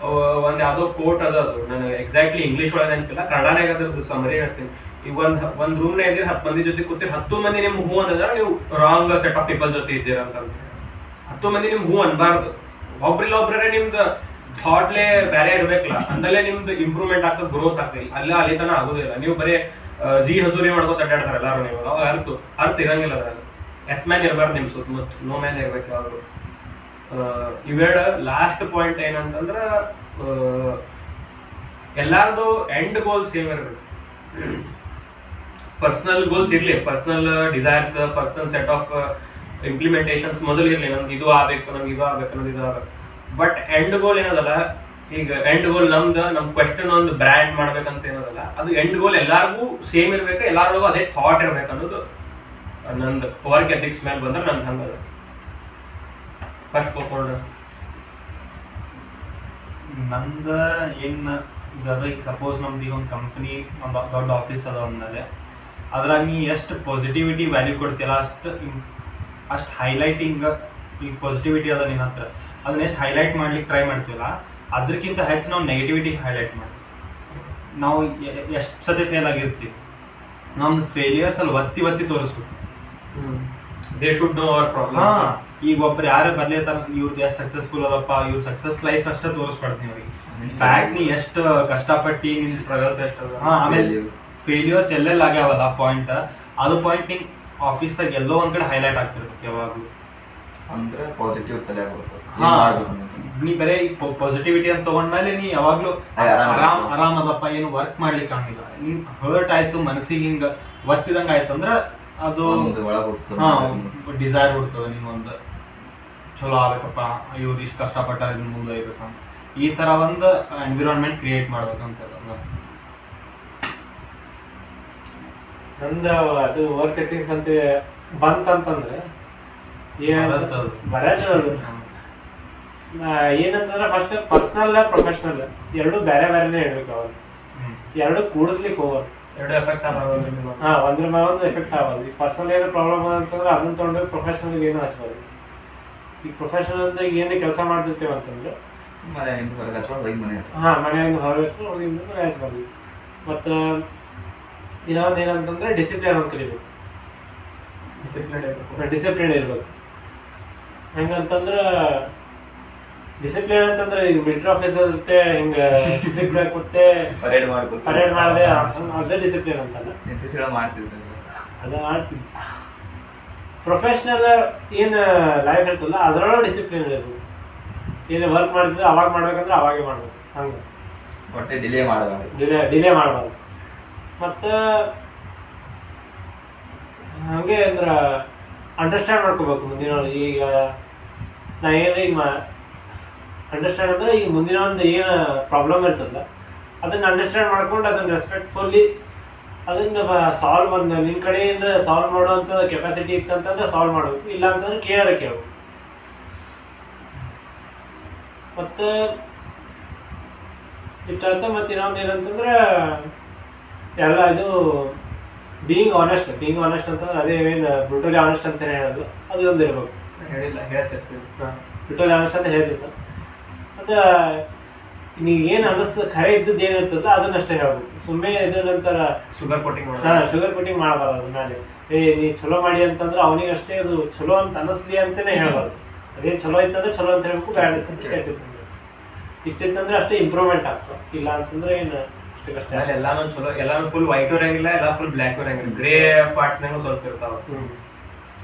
[SPEAKER 1] ಒಂದ್ ಯಾವ್ದೋ ಕೋಟ್ ಅದು ನನಗೆ ಎಕ್ಸಾಕ್ಟ್ಲಿ ಇಂಗ್ಲೀಷ್ ಒಳಗೆ ನೆನಪಿಲ್ಲ, ಕನ್ನಡನಾಗ ಅದ್ರದ್ದು ಸಮರಿ ಹೇಳ್ತೀನಿ. ಈಗ ಒಂದ್ ರೂಮ್ನ ಇದ್ದೀರಿ, 10 ಮಂದಿ ಜೊತೆ ಕೂತಿರಿ, 10 ಮಂದಿ ನಿಮ್ಗೆ ಹೂ ಅಂತಂದ್ರೆ ನೀವು ರಾಂಗ್ ಸೆಟ್ ಆಫ್ ಪೀಪಲ್ ಜೊತೆ ಇದ್ದೀರಾ ಅಂತ. 10 ಮಂದಿ ನಿಮ್ಗೆ ಹೂ ಅನ್ಬಾರ್ದು. ಒಬ್ರಿಲ್ಲ ಒಬ್ರೇ ನಿಮ್ದು ಥಾಟ್ಲೇ ಬೇರೆ ಇರ್ಬೇಕಲ್ಲ, ಅಂದಲ್ಲೇ ನಿಮ್ದು ಇಂಪ್ರೂವ್ಮೆಂಟ್ ಆಗ್ತದೆ, ಗ್ರೋತ್ ಆಗ್ತದೆ. ಅಲ್ಲಿ ತನ ಆಗೋದಿಲ್ಲ. ನೀವು ಬರೀ ಜಿ ಹಜೂರಿ ಮಾಡ್ಕೋತ ಅಡ್ಡಾಡ್ತಾರೆ ಎಲ್ಲಾರು. ನೀವು ಅರ್ಥ ಇರಂಗಿಲ್ಲ ಅದ್ರಾಗ. ಎಸ್ ಮ್ಯಾನ್ ಇರಬಾರ್ದು ನಿಮ್ ಸುತ್ತಮುತ್ತ, ನೋ ಮ್ಯಾನ್ ಇರ್ಬೇಕು ಯಾವ್ದು. ಇವೆರಡು ಲಾಸ್ಟ್ ಪಾಯಿಂಟ್ ಏನಂತಂದ್ರ, ಎಲ್ಲಾರ್ದು ಎಂಡ್ ಗೋಲ್ ಸೇಮ್ ಇರಬೇಕು. ಪರ್ಸನಲ್ ಗೋಲ್ಸ್ ಇರ್ಲಿ, personal desires, personal set of implementations ಮೊದಲು ಇರ್ಲಿ. ನಮ್ಗೆ ಇದು ಆಗ್ಬೇಕು, ನಮ್ಗೆ ಇದು ಆಗ್ಬೇಕು, ನಮ್ಗೆ ಇದು ಆಗ್ಬೇಕು. ಬಟ್ ಎಂಡ್ ಗೋಲ್ ಏನದಲ್ಲ, ಈಗ ಎಂಡ್ ಗೋಲ್ ನಮ್ ಕ್ವೆಶ್ಚನ್ ಒಂದು ಬ್ರ್ಯಾಂಡ್ ಮಾಡ್ಬೇಕಂತ ಏನದಲ್ಲ, ಅದು ಎಂಡ್ ಗೋಲ್ ಎಲ್ಲಾರ್ಗೂ ಸೇಮ್ ಇರ್ಬೇಕು, ಎಲ್ಲಾರ್ಗೂ ಅದೇ ಥಾಟ್ ಇರ್ಬೇಕು ಅನ್ನೋದು ನಂದು ವರ್ಕ್ ಎಥಿಕ್ಸ್ ಮೇಲೆ ಬಂದ್ರೆ ನಂದು ಹಂಗದ. ಫಸ್ಟ್ ಪರ್ಫಾರ್ಮರ್
[SPEAKER 4] ನಂದ ಏನ್ ಇದಾದ, ಈಗ ಸಪೋಸ್ ನಮ್ದು ಈಗ ಒಂದು ಕಂಪ್ನಿ, ಒಂದು ದೊಡ್ಡ ಆಫೀಸ್ ಅದ ಅಂದಮೇಲೆ ಅದ್ರಾಗ ನೀ ಎಷ್ಟು ಪಾಸಿಟಿವಿಟಿ ವ್ಯಾಲ್ಯೂ ಕೊಡ್ತೀಯಲ್ಲ ಅಷ್ಟು ಹೈಲೈಟಿಂಗ್. ಈಗ ಪಾಸಿಟಿವಿಟಿ ಅದ ನಿನ್ನ ಹತ್ರ, ಅದನ್ನ ಎಷ್ಟು ಹೈಲೈಟ್ ಮಾಡ್ಲಿಕ್ಕೆ ಟ್ರೈ ಮಾಡ್ತೀವಲ್ಲ, ಅದಕ್ಕಿಂತ ಹೆಚ್ಚು ನಾವು ನೆಗೆಟಿವಿಟಿ ಹೈಲೈಟ್ ಮಾಡ್ತೀವಿ. ನಾವು ಎಷ್ಟು ಸತಿ ಫೇಲ್ ಆಗಿರ್ತೀವಿ, ನಮ್ದು ಫೇಲಿಯರ್ಸ್ ಅಲ್ಲಿ ಒತ್ತಿ ತೋರಿಸ್ಬೇಕು.
[SPEAKER 1] ದೇ ಶುಡ್ ನೋ ಅವರ್ ಪ್ರಾಬ್ಲಮ್.
[SPEAKER 4] ಈಗ ಒಬ್ರು ಯಾರು ಬರ್ಲೇತಾರ, ಇವ್ರದ್ದು ಎಷ್ಟು ಸಕ್ಸಸ್ಫುಲ್ ಅದಪ್ಪ, ಇವ್ರ ಸಕ್ಸಸ್ ಲೈಫ್ ಅಷ್ಟೇ ತೋರಿಸ್ಕೊಡ್ತೀನಿ ಅವ್ರಿಗೆ. ಬ್ಯಾಕ್ ನೀ ಎಷ್ಟು ಕಷ್ಟಪಟ್ಟು ನಿನ್
[SPEAKER 1] ಸ್ಟ್ರಗಲ್ಸ್ ಎಷ್ಟು.
[SPEAKER 4] ಆಮೇಲೆ ಫೇಲ್ಯೂರ್ಸ್ ಎಲ್ಲೆಲ್ಲ ಆಗ್ಯಾವಲ್ಲ ಪಾಯಿಂಟ್, ಅದು ಪಾಯಿಂಟ್ ನಿಂಗೆ ಆಫೀಸ್ದಾಗ ಎಲ್ಲೋ ಒಂದ್ ಕಡೆ ಹೈಲೈಟ್ ಆಗ್ತಿರ್ಬೇಕು ಯಾವಾಗಲೂ.
[SPEAKER 3] ಅಂದ್ರೆ ಪಾಸಿಟಿವ್ ತಲೆ
[SPEAKER 4] ನೀ ಬರೀ ಪಾಸಿಟಿವಿಟಿ ಅಂತ ತಗೊಂಡ್ಮೇಲೆ ನೀ ಯಾವಾಗ್ಲೂ ಆರಾಮದಪ್ಪ, ಏನು ವರ್ಕ್ ಮಾಡ್ಲಿಕ್ಕೆ ಆಗಿಲ್ಲ, ನಿಂಗ್ ಹರ್ಟ್ ಆಯ್ತು, ಮನಸ್ಸಿಗೆ ಹಿಂಗ ಒತ್ತಿದಂಗ ಆಯ್ತು ಅಂದ್ರೆ ಅದು ಡಿಸೈರ್ ಹುಡ್ತದ ನಿಮ್ಗೊಂದು ಚಲೋ ಆಗ್ಬೇಕಪ್ಪ, ಇವ್ರು ಇಷ್ಟು ಕಷ್ಟಪಟ್ಟಾರ, ಇದನ್ನ ಮುಂದೆ ಹೋಗ್ಬೇಕಂತ. ಈ ತರ ಒಂದು ಎನ್ವಿರಾನ್ಮೆಂಟ್ ಕ್ರಿಯೇಟ್ ಮಾಡ್ಬೇಕಂತ.
[SPEAKER 2] ನಂದು ಅದು ವರ್ಕ್ ಎಥಿಕ್ಸ್ ಅಂತ ಬಂತಂತಂದ್ರೆ ಬರೋದು ಏನಂತಂದ್ರೆ ಫಸ್ಟ್ ಪರ್ಸನಲ್ ಪ್ರೊಫೆಷನಲ್ ಎರಡು ಬೇರೆ ಬೇರೆನೇ ಹೇಳ್ಬೇಕು. ಅವಾಗ ಎರಡು ಕೂಡಿಸ್ಲಿಕ್ಕೆ ಹೋಗೋದು,
[SPEAKER 1] ಎರಡು ಎಫೆಕ್ಟ್ ಆಗೋದು.
[SPEAKER 2] ಒಂದ್ರ ಮೇಲೆ ಒಂದು ಎಫೆಕ್ಟ್ ಆಗೋದು. ಈಗ ಪರ್ಸನಲ್ ಏನೋ ಪ್ರಾಬ್ಲಮ್ ಅಂತಂದ್ರೆ ಅದನ್ನ ತೊಗೊಂಡು ಪ್ರೊಫೆಷನಲ್ ಏನು ಹಚ್ಬೋದು. ಈಗ ಪ್ರೊಫೆಷನಲ್ ಅಂತ ಏನೇ ಕೆಲಸ ಮಾಡ್ತಿರ್ತೇವೆ ಅಂತಂದ್ರೆ ಮನೆಯಿಂದ ಹೊರಗೆ ಹಚ್ಬಾರ್ದು, ಮನೆ ಹಚ್ಬಾರ್ದು. ಮತ್ತು ಇನ್ನೊಂದು ಏನಂತಂದ್ರೆ ಡಿಸಿಪ್ಲಿನ್ ಅಂತ ಕಲಿಬೇಕು. ಡಿಸಿಪ್ಲಿನ್ ಇರ್ಬೇಕು. ಹೆಂಗಂತಂದ್ರೆ ಡಿಸಿಪ್ಲಿನ್ ಅಂತಂದ್ರೆ ಈಗ ಮಿಲಿಟರಿ ಆಫೀಸ್ ಇರುತ್ತೆ, ಹಿಂಗೆ ಸ್ಟ್ರಿಕ್ಟ್ ಹಾಕುತ್ತೆ, ಪರೇಡ್ ಮಾಡಿದೆ, ಅದೇ ಡಿಸಿಪ್ಲಿನ್ ಅಂತಲ್ಲ. ಅದ ಮಾಡ್ತೀವಿ. ಪ್ರೊಫೆಷ್ನಲ್ ಏನು ಲೈಫ್ ಇರ್ತಲ್ಲ ಅದರೊಳಗೆ ಡಿಸಿಪ್ಲಿನ್ ಇರ್ಬೇಕು. ಏನು ವರ್ಕ್ ಮಾಡಿದ್ರೆ ಅವಾಗ ಮಾಡ್ಬೇಕಂದ್ರೆ ಅವಾಗೇ ಮಾಡ್ಬೇಕು. ಹಂಗೆ
[SPEAKER 3] ಒಟ್ಟೆ ಡಿಲೇ
[SPEAKER 2] ಮಾಡಬಾರ್ದು. ಮತ್ತು ಹಂಗೆ ಅಂದ್ರೆ ಅಂಡರ್ಸ್ಟ್ಯಾಂಡ್ ಮಾಡ್ಕೋಬೇಕು ಮುಂದಿನ. ಈಗ ನಾ ಏನು ಈಗ ಅಂಡರ್ಸ್ಟ್ಯಾಂಡ್ ಅಂದ್ರೆ ಈಗ ಮುಂದಿನ ಒಂದು ಏನು ಪ್ರಾಬ್ಲಮ್ ಇರ್ತದಲ್ಲ ಅದನ್ನ ಅಂಡರ್ಸ್ಟ್ಯಾಂಡ್ ಮಾಡ್ಕೊಂಡು ಅದನ್ನ ರೆಸ್ಪೆಕ್ಟ್ಫುಲ್ಲಿ ಅದನ್ನ ಸಾಲ್ವ್ ನಿನ್ನ ಕಡೆಯಿಂದ ಸಾಲ್ವ್ ಮಾಡುವಂಥ ಕೆಪಾಸಿಟಿ ಇತ್ತಂತಂದ್ರೆ ಸಾಲ್ವ್ ಮಾಡಬೇಕು, ಇಲ್ಲ ಅಂತಂದ್ರೆ ಕೇಳಬೇಕು. ಮತ್ತು ಇಷ್ಟ ಆಯ್ತು. ಮತ್ತು ಇನ್ನೊಂದು ಏನಂತಂದ್ರೆ ಎಲ್ಲ ಇದು ಬೀಯಿಂಗ್ ಆನೆಸ್ಟ್ ಅಂತಂದ್ರೆ ಅದೇ ಏನು ಬ್ರೂಟಲಿ ಆನೆಸ್ಟ್ ಅಂತಲೇ ಹೇಳೋದು, ಅದು ಒಂದು ಇರ್ಬೇಕು.
[SPEAKER 1] ಹೇಳ್ತಿರ್ತೀವಿ
[SPEAKER 2] ಬ್ರೂಟಲಿ ಆನೆಸ್ಟ್ ಅಂತ ಹೇಳ್ತಿದ್ದ. ಮತ್ತು ನೀವು ಏನು ಅನ್ನಿಸ್ತು ಖರೆ ಇದ್ದದ್ದು ಏನಿರ್ತದಲ್ಲ ಅದನ್ನಷ್ಟೇ ಹೇಳ್ಬೇಕು. ಸುಮ್ಮನೆ ಇದನ್ನಂತರ
[SPEAKER 1] ಶುಗರ್ ಕೋಟಿಂಗ್
[SPEAKER 2] ಮಾಡಬಾರ್ದು. ಅದ್ರ ಮೇಲೆ ನೀ ಚಲೋ ಮಾಡಿ ಅಂತಂದ್ರೆ ಅವನಿಗೆ ಅಷ್ಟೇ ಅದು ಚಲೋ ಅಂತ ಅನ್ನಿಸ್ಲಿ ಅಂತಲೇ ಹೇಳ್ಬಾರ್ದು. ಅದೇನು ಚಲೋ ಇತ್ತಂದ್ರೆ ಚಲೋ ಅಂತ ಹೇಳ್ಬೇಕು, ಬ್ಯಾಡ್ ಇತ್ತಂದ್ರೆ ಕೆಟ್ಟಿತ್ತಂದ್ರೆ ಇಷ್ಟಿತ್ತಂದ್ರೆ ಅಷ್ಟೇ ಇಂಪ್ರೂವ್ಮೆಂಟ್ ಆಗ್ತದೆ. ಇಲ್ಲ ಅಂತಂದ್ರೆ ಏನು ಅಷ್ಟೇ ಕಷ್ಟ.
[SPEAKER 1] ಎಲ್ಲಾನು ಚಲೋ, ಎಲ್ಲಾನು ಫುಲ್ ವೈಟ್ ಇರಂಗಿಲ್ಲ, ಎಲ್ಲ ಫುಲ್ ಬ್ಲ್ಯಾಕ್ ಇರಂಗಿಲ್ಲ, ಗ್ರೇ ಪಾರ್ಟ್ಸ್ನಾಗ ಸ್ವಲ್ಪ ಇರ್ತಾವ.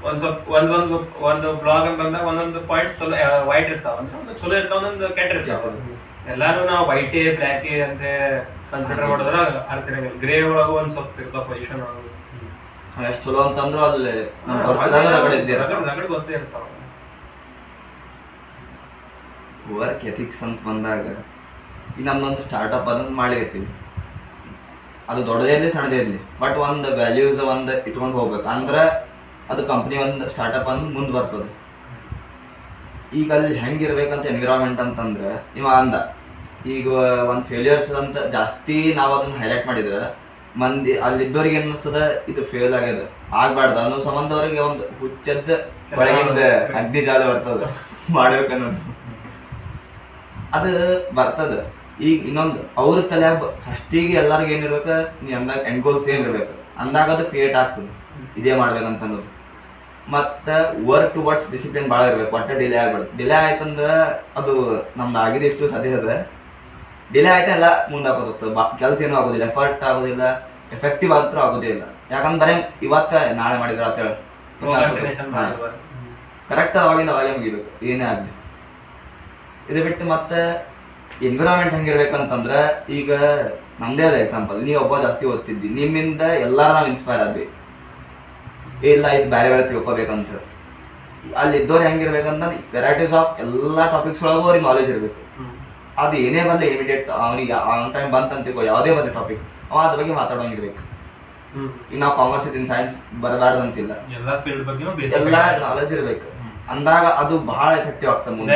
[SPEAKER 1] ಒಂದ್ ಸ್ವಲ್ಪ ಒಂದು ಬ್ಲಾಗ್ ಅಂತ ಬಂದಾಗ ಒಂದೊಂದು ಪಾಯಿಂಟ್ಸ್ ಚಲೋ ವೈಟ್ ಇರ್ತಾವ ಅಂದ್ರೆ ಒಂದು ಚಲೋ ಇರ್ತಾವ ಒಂದೊಂದು ಕೆಟ್ಟ ಇರ್ತಾವ. ಎಲ್ಲಾನು ನಾವು ವೈಟೇ ಬ್ಲ್ಯಾಕೇ ಅಂತ ಕನ್ಸಿಡರ್ ಮಾಡಿದ್ರೆ ಅರ್ಥ ಇರಂಗಿಲ್ಲ. ಗ್ರೇ ಒಳಗ ಒಂದ್ ಸ್ವಲ್ಪ ಇರ್ತಾವ ಪೊಸಿಷನ್ ಒಳಗ.
[SPEAKER 3] ಎಷ್ಟು ಚಲೋ ಅಂತಂದ್ರು ಅಲ್ಲಿ
[SPEAKER 1] ರಗಡ್ ಗೊತ್ತೇ ಇರ್ತಾವ.
[SPEAKER 3] ವರ್ಕ್ ಎಥಿಕ್ಸ್ ಅಂತ ಬಂದಾಗ ಈಗ ನಮ್ದೊಂದು ಸ್ಟಾರ್ಟಪ್ ಅದನ್ನು ಮಾಡ್ಲಿಕತ್ತೀವಿ, ಅದು ದೊಡ್ಡದೇ ಇರಲಿ ಸಣ್ಣದೇ ಇರಲಿ, ಬಟ್ ಒಂದು ವ್ಯಾಲ್ಯೂಸ್ ಒಂದು ಇಟ್ಕೊಂಡು ಹೋಗ್ಬೇಕು ಅಂದ್ರೆ ಅದು ಕಂಪ್ನಿ ಒಂದು ಸ್ಟಾರ್ಟಪ್ ಅನ್ನು ಮುಂದೆ ಬರ್ತದೆ. ಈಗ ಅಲ್ಲಿ ಹೆಂಗಿರ್ಬೇಕಂತ ಎನ್ವಿರಾನ್ಮೆಂಟ್ ಅಂತಂದ್ರೆ ನೀವು ಅಂದ ಈಗ ಒಂದು ಫೇಲ್ಯೂರ್ಸ್ ಅಂತ ಜಾಸ್ತಿ ನಾವು ಅದನ್ನ ಹೈಲೈಟ್ ಮಾಡಿದ್ರೆ ಮಂದಿ ಅಲ್ಲಿದ್ದವ್ರಿಗೆ ಏನು ಅನಿಸ್ತದ ಇದು ಫೇಲ್ ಆಗ್ಯದ ಆಗ್ಬಾರ್ದು ಅನ್ನೋ ಸಂಬಂಧವ್ರಿಗೆ ಒಂದು ಹುಚ್ಚದ್ದ ಒಳಗಿಂದ ಅಗ್ನಿ ಜಾಲ ಬರ್ತದ ಮಾಡ್ಬೇಕನ್ನೋದು ಅದು ಬರ್ತದ. ಈಗ ಇನ್ನೊಂದು ಅವ್ರ ತಲೆ ಫಸ್ಟಿಗೆ ಎಲ್ಲರಿಗೂ ಏನಿರ್ಬೇಕು ನೀ ಅಂದಾಗ ಎಂಡ್ ಗೋಲ್ಸ್ ಏನಿರ್ಬೇಕು ಅಂದಾಗ ಅದು ಕ್ರಿಯೇಟ್ ಆಗ್ತದೆ ಇದೇ ಮಾಡ್ಬೇಕಂತ ಅನ್ನೋದು. ಮತ್ತು ವರ್ಕ್ ಟುವರ್ಡ್ಸ್ ಡಿಸಿಪ್ಲಿನ್ ಭಾಳ ಇರ್ಬೇಕು, ಒಟ್ಟೆ ಡಿಲೇ ಆಗ್ಬಾರ್ದು. ಡಿಲೇ ಆಯ್ತಂದ್ರೆ ಅದು ನಮ್ದು ಆಗಿದೆ ಎಷ್ಟು ಸಾಧ್ಯ ಅದ, ಡಿಲೇ ಆಯ್ತಾ ಎಲ್ಲ ಮುಂದೆ ಹಾಕೋದು ಕೆಲಸ ಏನೂ ಆಗೋದಿಲ್ಲ, ಎಫರ್ಟ್ ಆಗೋದಿಲ್ಲ, ಎಫೆಕ್ಟಿವ್ ಅಂತೂ ಆಗೋದೇ ಇಲ್ಲ. ಯಾಕಂದ್ರೆ ಬರೀ ಇವತ್ತು ನಾಳೆ ಮಾಡಿದ್ರೆ ಅಂತ ಹೇಳಿ ಕರೆಕ್ಟ್ ಅವಾಗಿಂದ ಅವಾಗೇ ಮುಗಿಬೇಕು ಏನೇ ಆಗಲಿ. ಇದು ಬಿಟ್ಟು ಮತ್ತೆ ಎನ್ವಿರಾನ್ಮೆಂಟ್ ಹೆಂಗಿರ್ಬೇಕಂತಂದ್ರೆ ಈಗ ನಮ್ಮದೇ ಅದ ಎಕ್ಸಾಂಪಲ್, ನೀವು ಒಬ್ಬ ಜಾಸ್ತಿ ಓದ್ತಿದ್ದಿ, ನಿಮ್ಮಿಂದ ಎಲ್ಲರೂ ನಾವು ಇನ್ಸ್ಪೈರ್ ಆದ್ವಿ, ಇಲ್ಲ ಇದು ಬೇರೆ ಬೇರೆ ತಿಳ್ಕೊಬೇಕಂತ. ಅಲ್ಲಿ ಇದ್ದವ್ರು ಹೆಂಗಿರ್ಬೇಕಂತಂದ್ರೆ ವೆರೈಟೀಸ್ ಆಫ್ ಎಲ್ಲ ಟಾಪಿಕ್ಸ್ ಒಳಗೂ ಅವ್ರಿಗೆ ನಾಲೆಜ್ ಇರಬೇಕು. ಅದು ಏನೇ ಬರಲಿ ಇಮಿಡಿಯೇಟ್ ಅವನಿಗೆ ಆನ್ ಟೈಮ್ ಬಂತಂತಿಕೋ ಯಾವುದೇ ಬರಲಿ ಟಾಪಿಕ್ ಅವ ಅದ್ರ ಬಗ್ಗೆ ಮಾತಾಡೋಂಗಿರ್ಬೇಕು. ಈಗ ನಾವು ಕಾಮರ್ಸ್ ಇದ್ದೀನಿ ಸೈನ್ಸ್ ಬರಬಾರ್ದಂತಿಲ್ಲ,
[SPEAKER 4] ಎಲ್ಲ ಫೀಲ್ಡ್ ಬಗ್ಗೆ
[SPEAKER 3] ಎಲ್ಲ ನಾಲೆಜ್ ಇರಬೇಕು. ಅಂದಾಗ ಅದು ಬಹಳ ಎಫೆಕ್ಟಿವ್ ಆಗ್ತದೆ ಮುಂದೆ.